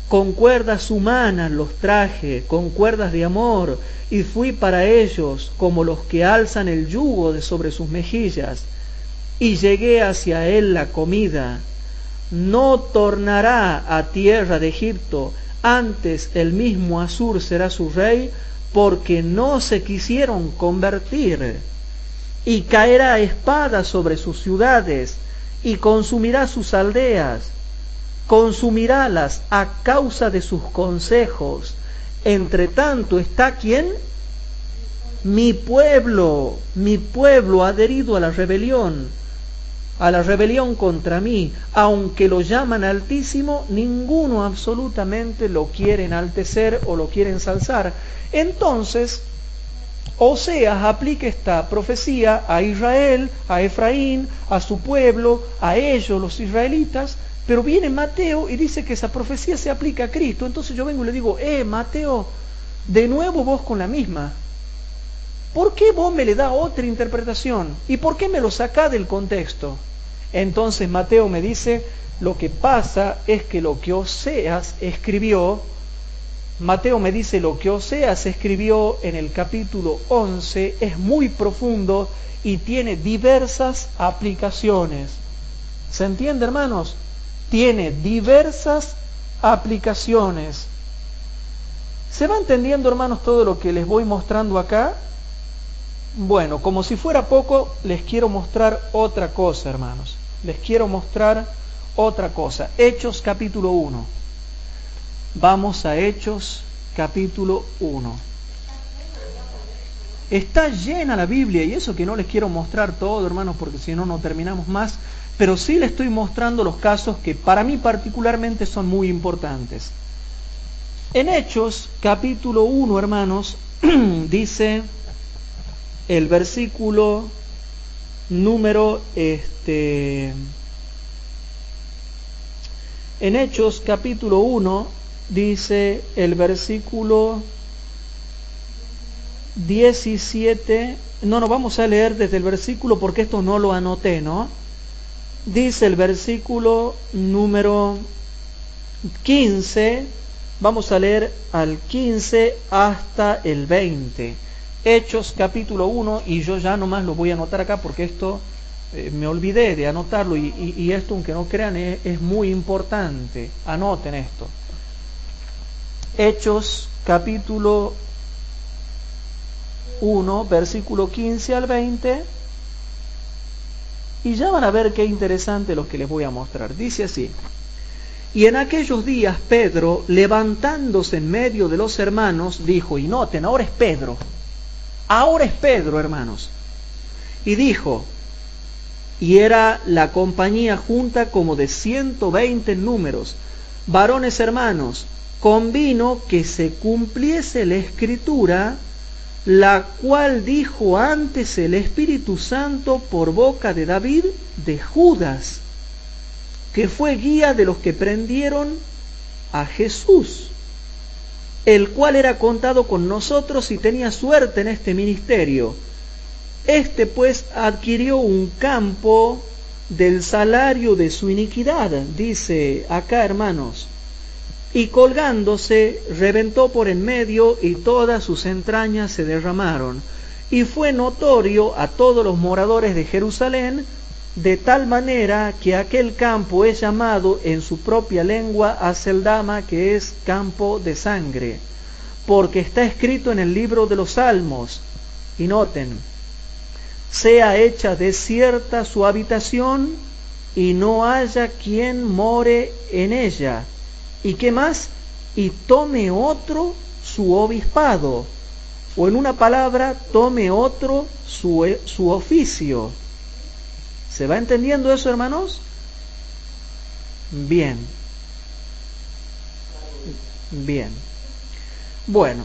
Con cuerdas humanas los traje, con cuerdas de amor, y fui para ellos como los que alzan el yugo de sobre sus mejillas. Y llegué hacia él la comida. No tornará a tierra de Egipto, antes el mismo Asur será su rey, porque no se quisieron convertir. Y caerá espada sobre sus ciudades, y consumirá sus aldeas, consumirálas a causa de sus consejos. Entre tanto está ¿quién? Mi pueblo adherido a la rebelión contra mí. Aunque lo llaman altísimo, ninguno absolutamente lo quiere enaltecer o lo quiere ensalzar. Entonces, Oseas aplica esta profecía a Israel, a Efraín, a su pueblo, a ellos, los israelitas, pero viene Mateo y dice que esa profecía se aplica a Cristo. Entonces yo vengo y le digo, Mateo, de nuevo vos con la misma. ¿Por qué vos me le da otra interpretación? ¿Y por qué me lo saca del contexto? Entonces Mateo me dice, lo que pasa es que lo que Oseas escribió, Mateo me dice lo que Oseas escribió en el capítulo 11 es muy profundo y tiene diversas aplicaciones. ¿Se entiende, hermanos? Tiene diversas aplicaciones. ¿Se va entendiendo, hermanos, todo lo que les voy mostrando acá? Bueno, como si fuera poco, les quiero mostrar otra cosa, hermanos. Les quiero mostrar otra cosa. Hechos capítulo 1. Vamos a Hechos capítulo 1. Está llena la Biblia, y eso que no les quiero mostrar todo, hermanos, porque si no, no terminamos más. Pero sí les estoy mostrando los casos que para mí particularmente son muy importantes. En Hechos capítulo 1, hermanos, dice el versículo número en Hechos capítulo 1 dice el versículo 17. No, vamos a leer desde el versículo porque esto no lo anoté, ¿no? Dice el versículo número 15. Vamos a leer al 15 hasta el 20. Hechos capítulo 1, y yo ya nomás lo voy a anotar acá porque esto me olvidé de anotarlo y esto, aunque no crean, es muy importante. Anoten esto. Hechos capítulo 1, versículo 15 al 20, y ya van a ver qué interesante lo que les voy a mostrar. Dice así: y en aquellos días Pedro, levantándose en medio de los hermanos, dijo, y noten, ahora es Pedro, hermanos, y dijo, y era la compañía junta como de 120 números, varones hermanos, convino que se cumpliese la escritura, la cual dijo antes el Espíritu Santo por boca de David de Judas, que fue guía de los que prendieron a Jesús, el cual era contado con nosotros y tenía suerte en este ministerio. Este pues adquirió un campo del salario de su iniquidad, dice acá, hermanos, y colgándose reventó por en medio y todas sus entrañas se derramaron. Y fue notorio a todos los moradores de Jerusalén, de tal manera que aquel campo es llamado en su propia lengua Aceldama, que es campo de sangre, porque está escrito en el libro de los Salmos. Y noten, sea hecha desierta su habitación y no haya quien more en ella. ¿Y qué más? Y tome otro su obispado, o en una palabra, tome otro su oficio. ¿Se va entendiendo eso, hermanos? Bien. Bien. Bueno,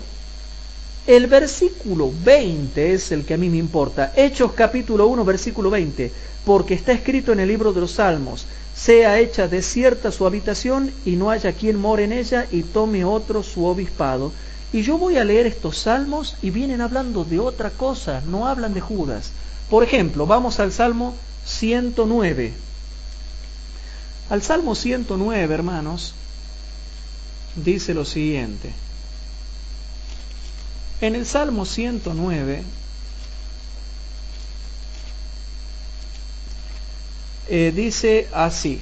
el versículo 20 es el que a mí me importa. Hechos capítulo 1, versículo 20. Porque está escrito en el libro de los Salmos, sea hecha desierta su habitación y no haya quien more en ella, y tome otro su obispado. Y yo voy a leer estos salmos y vienen hablando de otra cosa, no hablan de Judas. Por ejemplo, vamos al Salmo 109. Al Salmo 109, hermanos, dice lo siguiente. En el Salmo 109... dice así,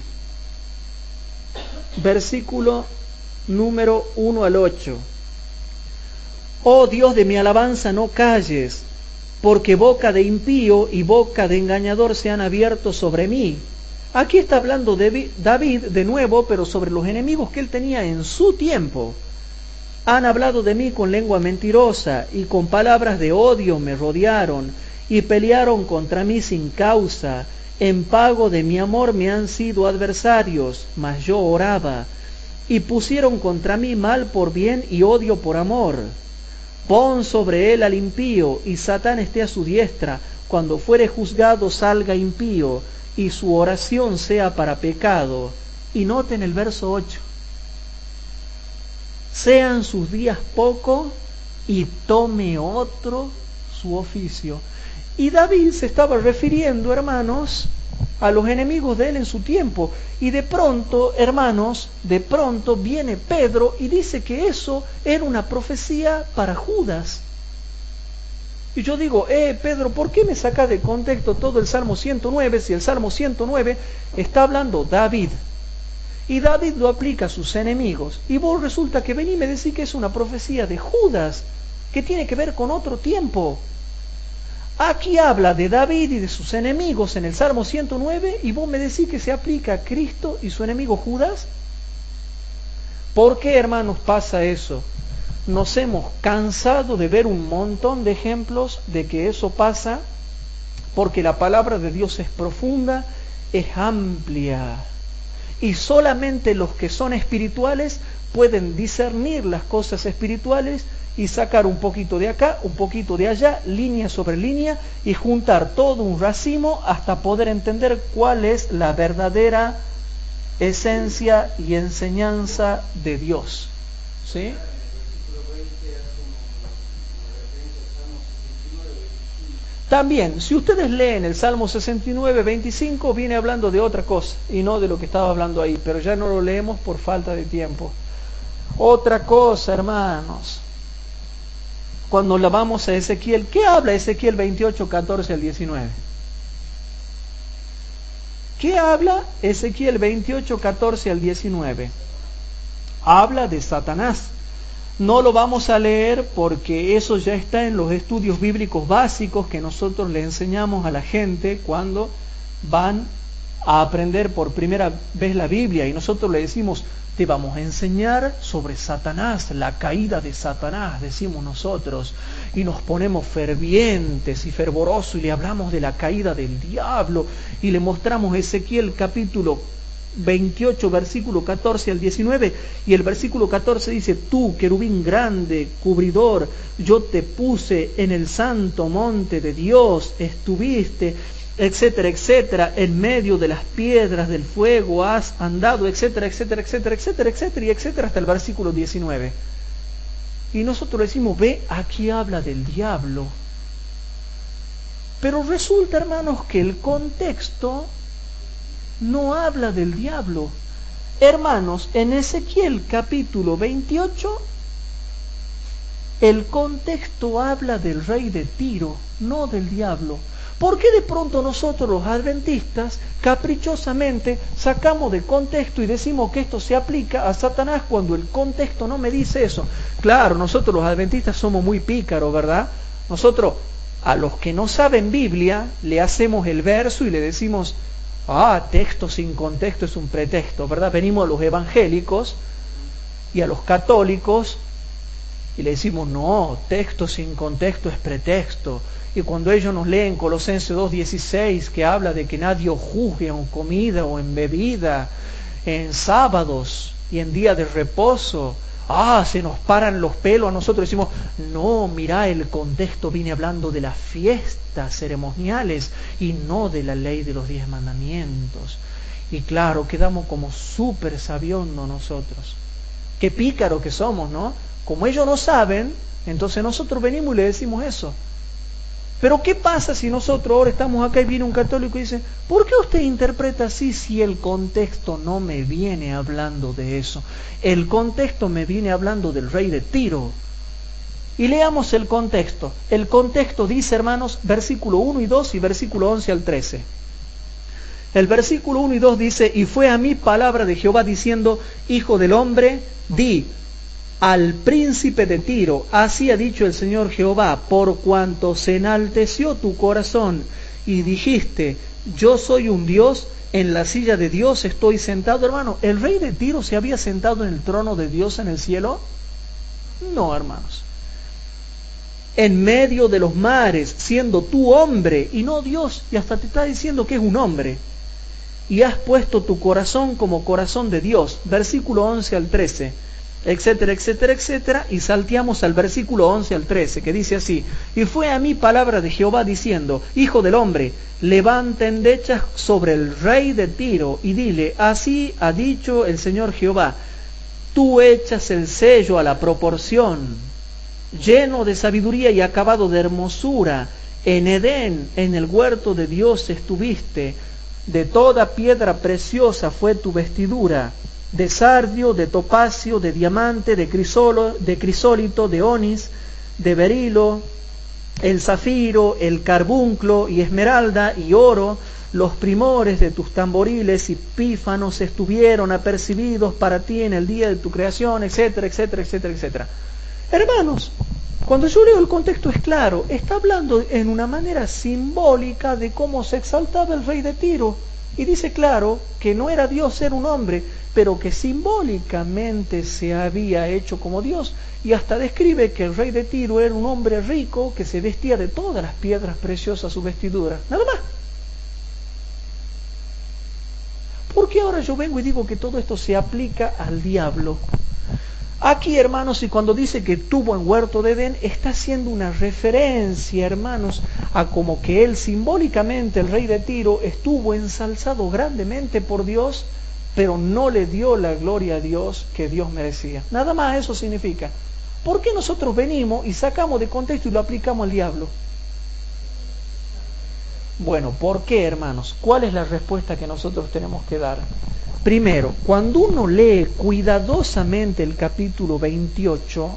versículo número 1 al 8. Oh Dios de mi alabanza, no calles, porque boca de impío y boca de engañador se han abierto sobre mí. Aquí está hablando de David de nuevo, pero sobre los enemigos que él tenía en su tiempo. Han hablado de mí con lengua mentirosa y con palabras de odio me rodearon y pelearon contra mí sin causa. En pago de mi amor me han sido adversarios, mas yo oraba, y pusieron contra mí mal por bien y odio por amor. Pon sobre él al impío, y Satán esté a su diestra. Cuando fuere juzgado salga impío, y su oración sea para pecado. Y noten el verso 8. Sean sus días poco, y tome otro su oficio. Y David se estaba refiriendo, hermanos, a los enemigos de él en su tiempo. Y de pronto, hermanos, de pronto viene Pedro y dice que eso era una profecía para Judas. Y yo digo, Pedro, ¿por qué me sacas de contexto todo el Salmo 109 si el Salmo 109 está hablando David? Y David lo aplica a sus enemigos. Y vos resulta que venís y me decís que es una profecía de Judas, que tiene que ver con otro tiempo. Aquí habla de David y de sus enemigos en el Salmo 109 y vos me decís que se aplica a Cristo y su enemigo Judas. ¿Por qué, hermanos, pasa eso? Nos hemos cansado de ver un montón de ejemplos de que eso pasa, porque la palabra de Dios es profunda, es amplia, y solamente los que son espirituales pueden discernir las cosas espirituales y sacar un poquito de acá, un poquito de allá, línea sobre línea, y juntar todo un racimo hasta poder entender cuál es la verdadera esencia y enseñanza de Dios. ¿Sí? También, si ustedes leen el Salmo 69, 25, viene hablando de otra cosa, y no de lo que estaba hablando ahí, pero ya no lo leemos por falta de tiempo. Otra cosa, hermanos. cuando la vamos a Ezequiel, ¿qué habla Ezequiel 28, 14 al 19? ¿Qué habla Ezequiel 28, 14 al 19? Habla de Satanás. No lo vamos a leer porque eso ya está en los estudios bíblicos básicos que nosotros le enseñamos a la gente cuando van a aprender por primera vez la Biblia, y nosotros le decimos, te vamos a enseñar sobre Satanás, la caída de Satanás, decimos nosotros, y nos ponemos fervientes y fervorosos y le hablamos de la caída del diablo y le mostramos Ezequiel capítulo 28, versículo 14 al 19, y el versículo 14 dice, tú, querubín grande, cubridor, yo te puse en el santo monte de Dios, estuviste, etcétera, etcétera, en medio de las piedras del fuego has andado, etcétera, etcétera, etcétera, etcétera, etcétera, y etcétera, hasta el versículo 19. Y nosotros decimos, ve, aquí habla del diablo. Pero resulta, hermanos, que el contexto no habla del diablo. Hermanos, en Ezequiel capítulo 28, el contexto habla del rey de Tiro, no del diablo. ¿Por qué de pronto nosotros los adventistas caprichosamente sacamos de contexto y decimos que esto se aplica a Satanás cuando el contexto no me dice eso? Claro, nosotros los adventistas somos muy pícaros, ¿verdad? Nosotros a los que no saben Biblia le hacemos el verso y le decimos, texto sin contexto es un pretexto, ¿verdad? Venimos a los evangélicos y a los católicos y le decimos, no, texto sin contexto es pretexto. Y cuando ellos nos leen Colosenses 2:16, que habla de que nadie os juzgue en comida o en bebida, en sábados y en día de reposo, se nos paran los pelos a nosotros, decimos, no, mirá, el contexto viene hablando de las fiestas ceremoniales y no de la ley de los 10 mandamientos. Y claro, quedamos como súper sabiondos nosotros. Qué pícaro que somos, ¿no? Como ellos no saben, entonces nosotros venimos y le decimos eso. Pero ¿qué pasa si nosotros ahora estamos acá y viene un católico y dice, ¿por qué usted interpreta así si el contexto no me viene hablando de eso? El contexto me viene hablando del rey de Tiro. Y leamos el contexto. El contexto dice, hermanos, versículo 1 y 2 y versículo 11 al 13. El versículo 1 y 2 dice, y fue a mí palabra de Jehová diciendo, hijo del hombre, di al príncipe de Tiro, así ha dicho el Señor Jehová, por cuanto se enalteció tu corazón y dijiste, yo soy un Dios, en la silla de Dios estoy sentado. Hermano, ¿el rey de Tiro se había sentado en el trono de Dios en el cielo? No, hermanos. En medio de los mares, siendo tú hombre y no Dios, y hasta te está diciendo que es un hombre, y has puesto tu corazón como corazón de Dios. Versículo 11 al 13. Etcétera, etcétera, etcétera, y salteamos al versículo 11 al 13, que dice así, y fue a mí palabra de Jehová diciendo, hijo del hombre, levanta endechas sobre el rey de Tiro, y dile, así ha dicho el Señor Jehová, tú echas el sello a la proporción, lleno de sabiduría y acabado de hermosura, en Edén, en el huerto de Dios estuviste, de toda piedra preciosa fue tu vestidura, de sardio, de topacio, de diamante, de crisólito, de onis, de berilo, el zafiro, el carbunclo y esmeralda y oro, los primores de tus tamboriles y pífanos estuvieron apercibidos para ti en el día de tu creación, etcétera, etcétera, etcétera, etcétera. Hermanos, cuando yo leo el contexto es claro, está hablando en una manera simbólica de cómo se exaltaba el rey de Tiro, y dice claro que no era Dios, era un hombre, pero que simbólicamente se había hecho como Dios, y hasta describe que el rey de Tiro era un hombre rico que se vestía de todas las piedras preciosas su vestidura, nada más. ¿Por qué ahora yo vengo y digo que todo esto se aplica al diablo? Aquí, hermanos, y cuando dice que tuvo en huerto de Edén, está haciendo una referencia, hermanos, a como que él simbólicamente, el rey de Tiro, estuvo ensalzado grandemente por Dios, pero no le dio la gloria a Dios que Dios merecía. Nada más eso significa. ¿Por qué nosotros venimos y sacamos de contexto y lo aplicamos al diablo? Bueno, ¿por qué, hermanos? ¿Cuál es la respuesta que nosotros tenemos que dar? Primero, cuando uno lee cuidadosamente el capítulo 28,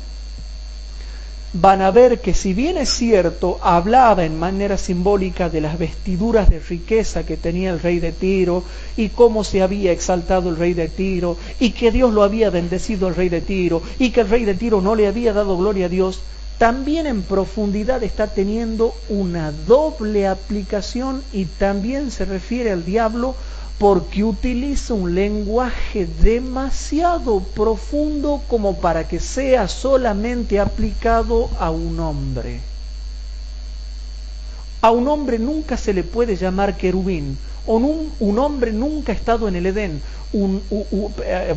van a ver que si bien es cierto, hablaba en manera simbólica de las vestiduras de riqueza que tenía el rey de Tiro y cómo se había exaltado el rey de Tiro y que Dios lo había bendecido al rey de Tiro y que el rey de Tiro no le había dado gloria a Dios, también en profundidad está teniendo una doble aplicación y también se refiere al diablo porque utiliza un lenguaje demasiado profundo como para que sea solamente aplicado a un hombre. A un hombre nunca se le puede llamar querubín, o un hombre nunca ha estado en el Edén,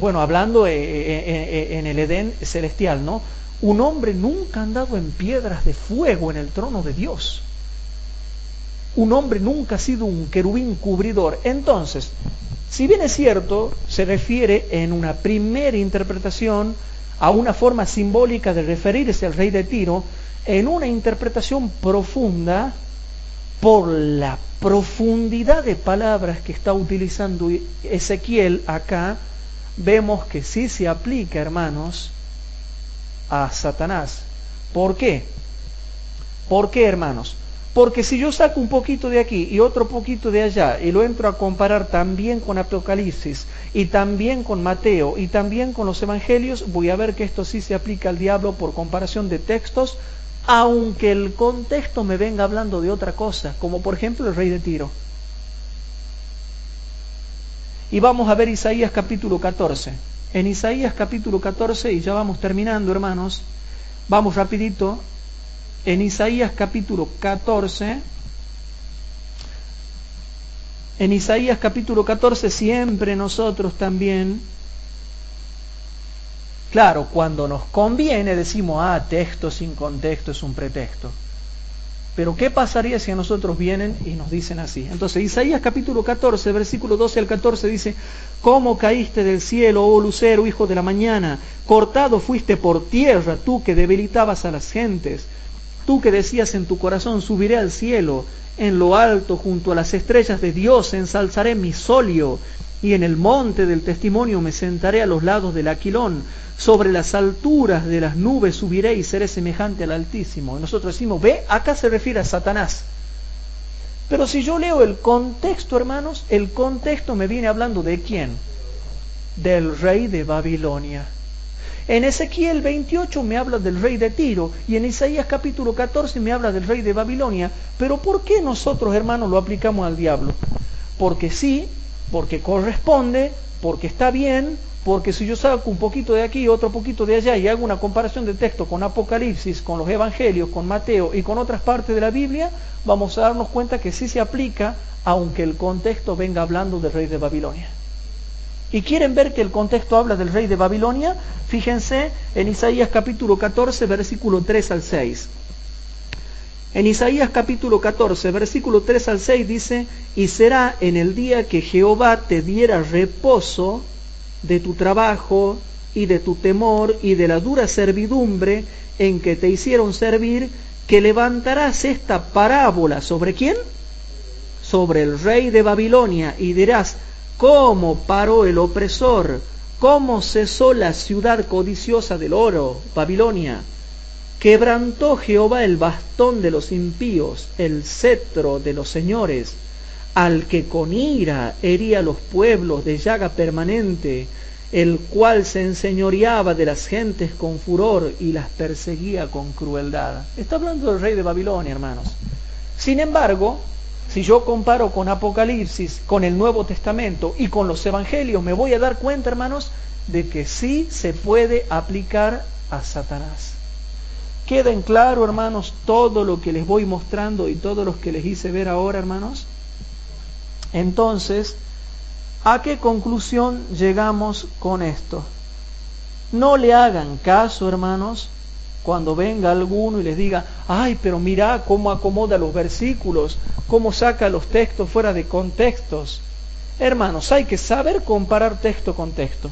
bueno, hablando en el Edén celestial, ¿no? Un hombre nunca ha andado en piedras de fuego en el trono de Dios. Un hombre nunca ha sido un querubín cubridor. Entonces, si bien es cierto, se refiere en una primera interpretación a una forma simbólica de referirse al rey de Tiro, en una interpretación profunda, por la profundidad de palabras que está utilizando Ezequiel acá, vemos que sí se aplica, hermanos, a Satanás. ¿Por qué? ¿Por qué, hermanos? Porque si yo saco un poquito de aquí y otro poquito de allá y lo entro a comparar también con Apocalipsis y también con Mateo y también con los Evangelios, voy a ver que esto sí se aplica al diablo por comparación de textos, aunque el contexto me venga hablando de otra cosa, como por ejemplo el rey de Tiro. Y vamos a ver Isaías capítulo 14. En Isaías capítulo 14, y ya vamos terminando, hermanos, vamos rapidito. En Isaías capítulo 14, siempre nosotros también, claro, cuando nos conviene decimos, texto sin contexto es un pretexto. Pero ¿qué pasaría si a nosotros vienen y nos dicen así? Entonces, Isaías capítulo 14, versículo 12 al 14 dice, ¿cómo caíste del cielo, oh lucero, hijo de la mañana? Cortado fuiste por tierra, tú que debilitabas a las gentes. Tú que decías en tu corazón, subiré al cielo, en lo alto, junto a las estrellas de Dios, ensalzaré mi solio, y en el monte del testimonio me sentaré a los lados del Aquilón, sobre las alturas de las nubes subiré y seré semejante al Altísimo. Y nosotros decimos, ve, acá se refiere a Satanás. Pero si yo leo el contexto, hermanos, el contexto me viene hablando ¿de quién? Del rey de Babilonia. En Ezequiel 28 me habla del rey de Tiro y en Isaías capítulo 14 me habla del rey de Babilonia. Pero ¿por qué nosotros, hermanos, lo aplicamos al diablo? Porque sí, porque corresponde, porque está bien, porque si yo saco un poquito de aquí y otro poquito de allá y hago una comparación de texto con Apocalipsis, con los Evangelios, con Mateo y con otras partes de la Biblia, vamos a darnos cuenta que sí se aplica, aunque el contexto venga hablando del rey de Babilonia. ¿Y quieren ver que el contexto habla del rey de Babilonia? Fíjense en Isaías capítulo 14, versículo 3 al 6. En Isaías capítulo 14, versículo 3 al 6 dice, y será en el día que Jehová te diera reposo de tu trabajo y de tu temor y de la dura servidumbre en que te hicieron servir, que levantarás esta parábola. ¿Sobre quién? Sobre el rey de Babilonia, y dirás, ¿cómo paró el opresor? ¿Cómo cesó la ciudad codiciosa del oro, Babilonia? Quebrantó Jehová el bastón de los impíos, el cetro de los señores, al que con ira hería los pueblos de llaga permanente, el cual se enseñoreaba de las gentes con furor y las perseguía con crueldad. Está hablando del rey de Babilonia, hermanos. Sin embargo, si yo comparo con Apocalipsis, con el Nuevo Testamento y con los Evangelios, me voy a dar cuenta, hermanos, de que sí se puede aplicar a Satanás. ¿Queden claro, hermanos, todo lo que les voy mostrando y todo lo que les hice ver ahora, hermanos? Entonces, ¿a qué conclusión llegamos con esto? No le hagan caso, hermanos, cuando venga alguno y les diga, ay, pero mira cómo acomoda los versículos, cómo saca los textos fuera de contextos. Hermanos, hay que saber comparar texto con texto.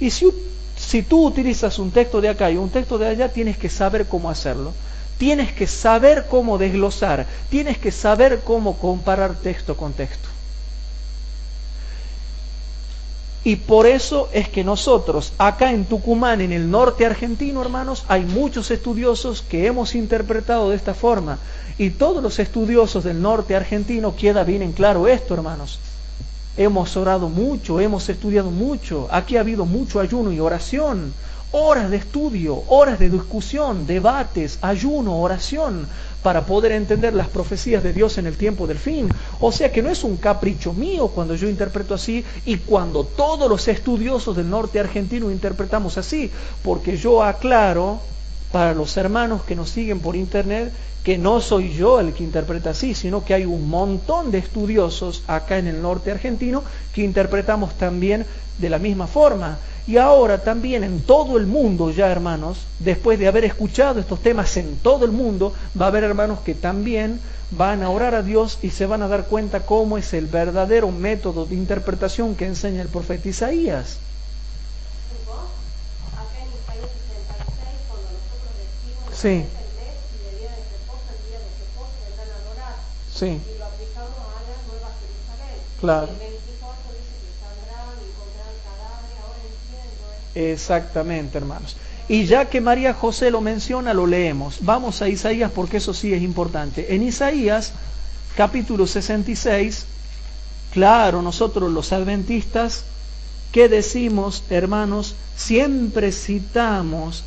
Y si tú utilizas un texto de acá y un texto de allá, tienes que saber cómo hacerlo. Tienes que saber cómo desglosar. Tienes que saber cómo comparar texto con texto. Y por eso es que nosotros, acá en Tucumán, en el norte argentino, hermanos, hay muchos estudiosos que hemos interpretado de esta forma. Y todos los estudiosos del norte argentino queda bien en claro esto, hermanos. Hemos orado mucho, hemos estudiado mucho. Aquí ha habido mucho ayuno y oración. Horas de estudio, horas de discusión, debates, ayuno, oración, para poder entender las profecías de Dios en el tiempo del fin. O sea que no es un capricho mío cuando yo interpreto así y cuando todos los estudiosos del norte argentino interpretamos así, porque yo aclaro para los hermanos que nos siguen por internet que no soy yo el que interpreta así, sino que hay un montón de estudiosos acá en el norte argentino que interpretamos también de la misma forma. Y ahora también en todo el mundo ya, hermanos, después de haber escuchado estos temas en todo el mundo, va a haber hermanos que también van a orar a Dios y se van a dar cuenta cómo es el verdadero método de interpretación que enseña el profeta Isaías. Acá en Isaías 66, cuando nosotros decimos Sí. el mes y de día de reposo, el día de reposo vendrán a adorar. Sí, Y lo aplicamos a la Nueva Jerusalén. claro. El 24 dice que saldrán y encontrarán cadáveres, ahora entiendo esto. Exactamente, hermanos. Y ya que María José lo menciona, lo leemos. Vamos a Isaías porque eso sí es importante. En Isaías, capítulo 66, claro, nosotros los adventistas, ¿qué decimos, hermanos? Siempre citamos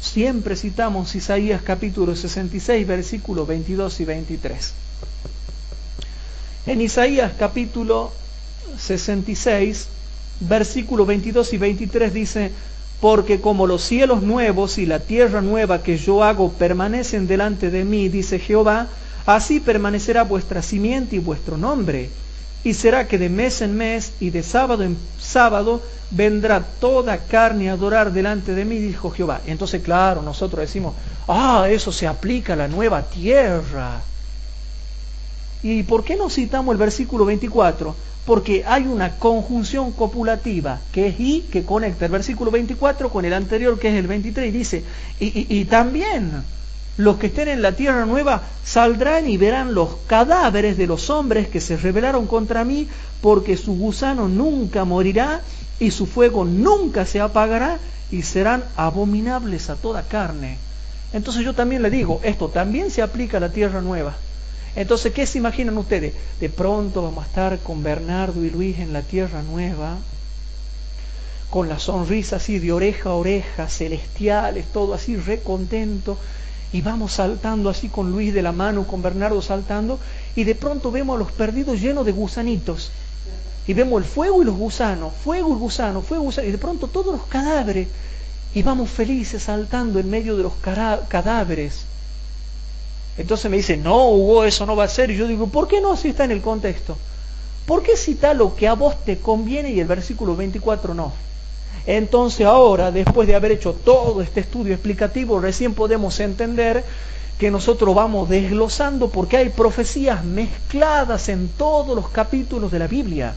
Isaías capítulo 66, versículos 22 y 23. En Isaías capítulo 66, versículos 22 y 23 dice: porque como los cielos nuevos y la tierra nueva que yo hago permanecen delante de mí, dice Jehová, así permanecerá vuestra simiente y vuestro nombre. Y será que de mes en mes y de sábado en sábado vendrá toda carne a adorar delante de mí, dijo Jehová. Entonces, claro, nosotros decimos, eso se aplica a la nueva tierra. ¿Y por qué no citamos el versículo 24? Porque hay una conjunción copulativa, que es y, que conecta el versículo 24 con el anterior, que es el 23, y dice, y también los que estén en la tierra nueva saldrán y verán los cadáveres de los hombres que se rebelaron contra mí, porque su gusano nunca morirá y su fuego nunca se apagará y serán abominables a toda carne. Entonces yo también le digo, esto también se aplica a la tierra nueva. Entonces, ¿qué se imaginan ustedes? De pronto vamos a estar con Bernardo y Luis en la tierra nueva, con la sonrisa así de oreja a oreja, celestiales, todo así recontento, y vamos saltando así con Luis de la mano, con Bernardo saltando, y de pronto vemos a los perdidos llenos de gusanitos, y vemos el fuego y los gusanos, fuego y gusano, y de pronto todos los cadáveres, y vamos felices saltando en medio de los cadáveres. Entonces me dice, no, Hugo, eso no va a ser. Y yo digo, ¿por qué no? Así está en el contexto. ¿Por qué citar lo que a vos te conviene y el versículo 24 no? Entonces ahora, después de haber hecho todo este estudio explicativo, recién podemos entender que nosotros vamos desglosando porque hay profecías mezcladas en todos los capítulos de la Biblia.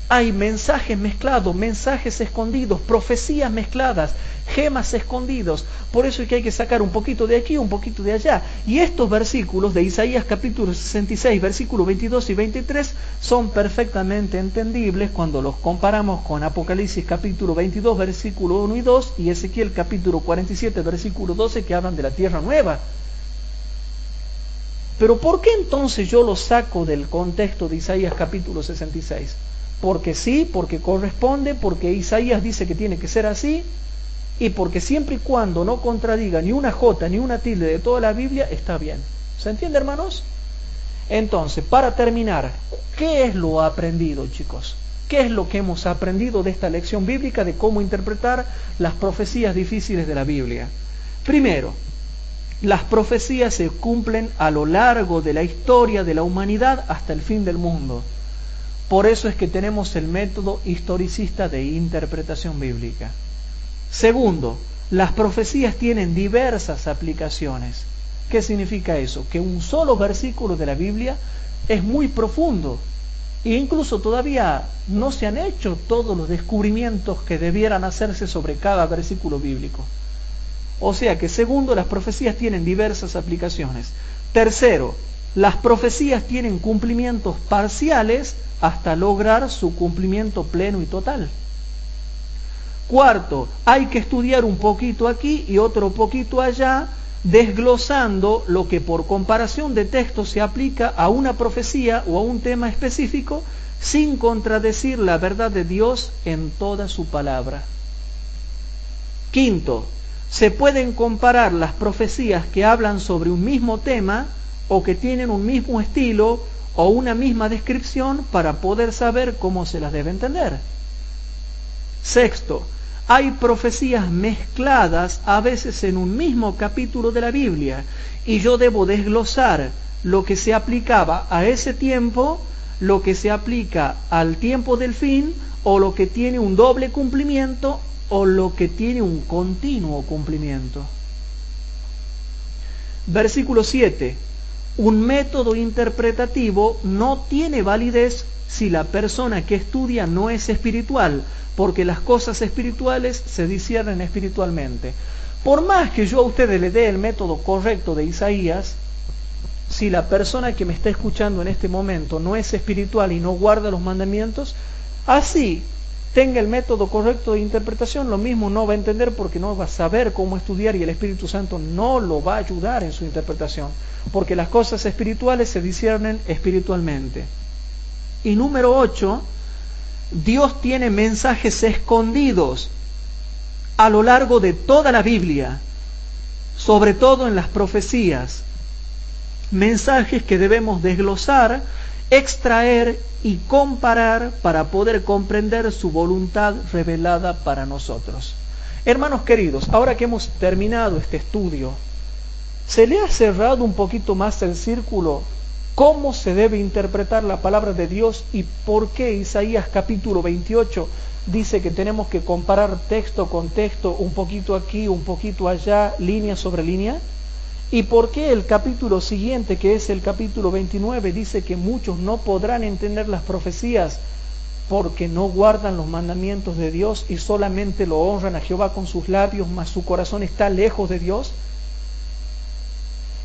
Hay mensajes mezclados, mensajes escondidos, profecías mezcladas, gemas escondidos. Por eso es que hay que sacar un poquito de aquí, un poquito de allá. Y estos versículos de Isaías capítulo 66, versículos 22 y 23 son perfectamente entendibles cuando los comparamos con Apocalipsis capítulo 22, versículo 1 y 2 y Ezequiel capítulo 47, versículo 12 que hablan de la tierra nueva. Pero ¿por qué entonces yo lo saco del contexto de Isaías capítulo 66? Porque sí, porque corresponde, porque Isaías dice que tiene que ser así, y porque siempre y cuando no contradiga ni una jota ni una tilde de toda la Biblia, está bien. ¿Se entiende, hermanos? Entonces, para terminar, ¿qué es lo aprendido, chicos? ¿Qué es lo que hemos aprendido de esta lección bíblica de cómo interpretar las profecías difíciles de la Biblia? Primero, las profecías se cumplen a lo largo de la historia de la humanidad hasta el fin del mundo. Por eso es que tenemos el método historicista de interpretación bíblica. Segundo, las profecías tienen diversas aplicaciones. ¿Qué significa eso? Que un solo versículo de la Biblia es muy profundo e incluso todavía no se han hecho todos los descubrimientos que debieran hacerse sobre cada versículo bíblico. O sea que segundo, las profecías tienen diversas aplicaciones. Tercero, las profecías tienen cumplimientos parciales hasta lograr su cumplimiento pleno y total. Cuarto, hay que estudiar un poquito aquí y otro poquito allá, desglosando lo que por comparación de textos se aplica a una profecía o a un tema específico, sin contradecir la verdad de Dios en toda su palabra. Quinto, se pueden comparar las profecías que hablan sobre un mismo tema o que tienen un mismo estilo o una misma descripción para poder saber cómo se las debe entender. Sexto, hay profecías mezcladas a veces en un mismo capítulo de la Biblia y yo debo desglosar lo que se aplicaba a ese tiempo, lo que se aplica al tiempo del fin, o lo que tiene un doble cumplimiento o lo que tiene un continuo cumplimiento. Versículo 7. Un método interpretativo no tiene validez si la persona que estudia no es espiritual, porque las cosas espirituales se disciernen espiritualmente. Por más que yo a ustedes le dé el método correcto de Isaías, si la persona que me está escuchando en este momento no es espiritual y no guarda los mandamientos, así tenga el método correcto de interpretación, lo mismo no va a entender porque no va a saber cómo estudiar y el Espíritu Santo no lo va a ayudar en su interpretación, porque las cosas espirituales se disciernen espiritualmente. Y número 8, Dios tiene mensajes escondidos a lo largo de toda la Biblia, sobre todo en las profecías, mensajes que debemos desglosar, extraer y comparar para poder comprender su voluntad revelada para nosotros. Hermanos queridos, ahora que hemos terminado este estudio, ¿se le ha cerrado un poquito más el círculo? ¿Cómo se debe interpretar la palabra de Dios y por qué Isaías capítulo 28 dice que tenemos que comparar texto con texto, un poquito aquí, un poquito allá, línea sobre línea? ¿Y por qué el capítulo siguiente, que es el capítulo 29, dice que muchos no podrán entender las profecías porque no guardan los mandamientos de Dios y solamente lo honran a Jehová con sus labios, mas su corazón está lejos de Dios?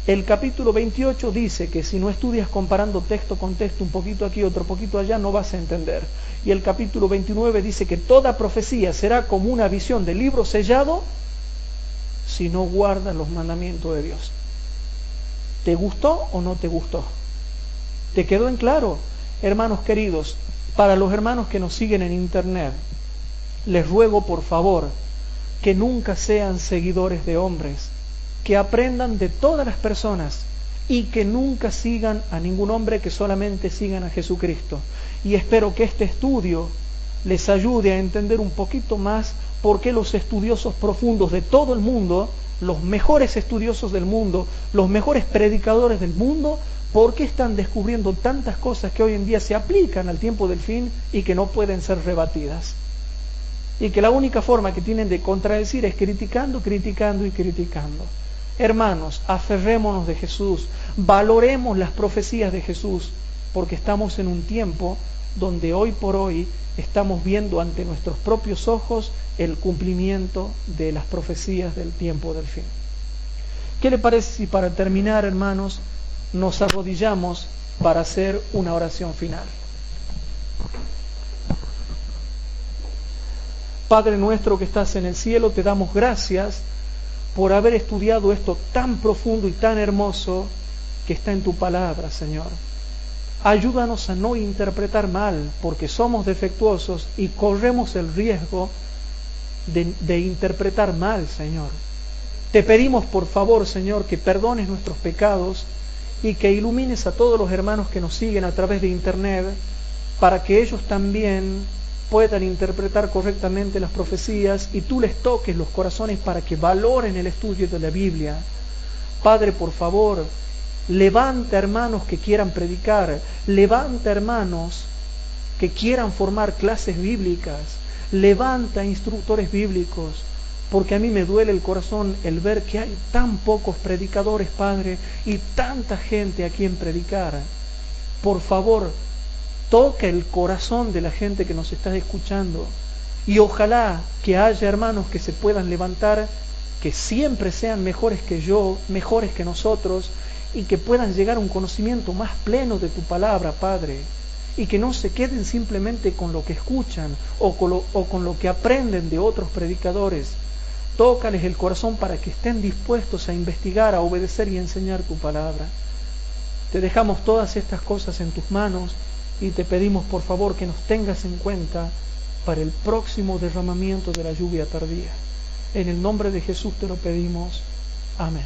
El capítulo 28 dice que si no estudias comparando texto con texto, un poquito aquí, otro poquito allá, no vas a entender. Y el capítulo 29 dice que toda profecía será como una visión de libro sellado si no guardan los mandamientos de Dios. ¿Te gustó o no te gustó? ¿Te quedó en claro? Hermanos queridos, para los hermanos que nos siguen en internet, les ruego por favor que nunca sean seguidores de hombres, que aprendan de todas las personas y que nunca sigan a ningún hombre, que solamente sigan a Jesucristo. Y espero que este estudio les ayude a entender un poquito más por qué los estudiosos profundos de todo el mundo, los mejores estudiosos del mundo, los mejores predicadores del mundo, por qué están descubriendo tantas cosas que hoy en día se aplican al tiempo del fin y que no pueden ser rebatidas. Y que la única forma que tienen de contradecir es criticando, criticando y criticando. Hermanos, aferrémonos de Jesús, valoremos las profecías de Jesús, porque estamos en un tiempo donde hoy por hoy estamos viendo ante nuestros propios ojos el cumplimiento de las profecías del tiempo del fin. ¿Qué le parece si para terminar, hermanos, nos arrodillamos para hacer una oración final? Padre nuestro que estás en el cielo, te damos gracias por haber estudiado esto tan profundo y tan hermoso que está en tu palabra, Señor. Ayúdanos a no interpretar mal, porque somos defectuosos y corremos el riesgo de interpretar mal, Señor. Te pedimos por favor, Señor, que perdones nuestros pecados y que ilumines a todos los hermanos que nos siguen a través de internet para que ellos también puedan interpretar correctamente las profecías y tú les toques los corazones para que valoren el estudio de la Biblia. Padre, por favor, levanta hermanos que quieran predicar, levanta hermanos que quieran formar clases bíblicas, levanta instructores bíblicos, porque a mí me duele el corazón el ver que hay tan pocos predicadores, Padre, y tanta gente a quien predicar. Por favor, toca el corazón de la gente que nos está escuchando y ojalá que haya hermanos que se puedan levantar, que siempre sean mejores que yo, mejores que nosotros, y que puedan llegar a un conocimiento más pleno de tu palabra, Padre. y que no se queden simplemente con lo que escuchan o con lo que aprenden de otros predicadores. Tócales el corazón para que estén dispuestos a investigar, a obedecer y a enseñar tu palabra. Te dejamos todas estas cosas en tus manos y te pedimos por favor que nos tengas en cuenta para el próximo derramamiento de la lluvia tardía. En el nombre de Jesús te lo pedimos. Amén.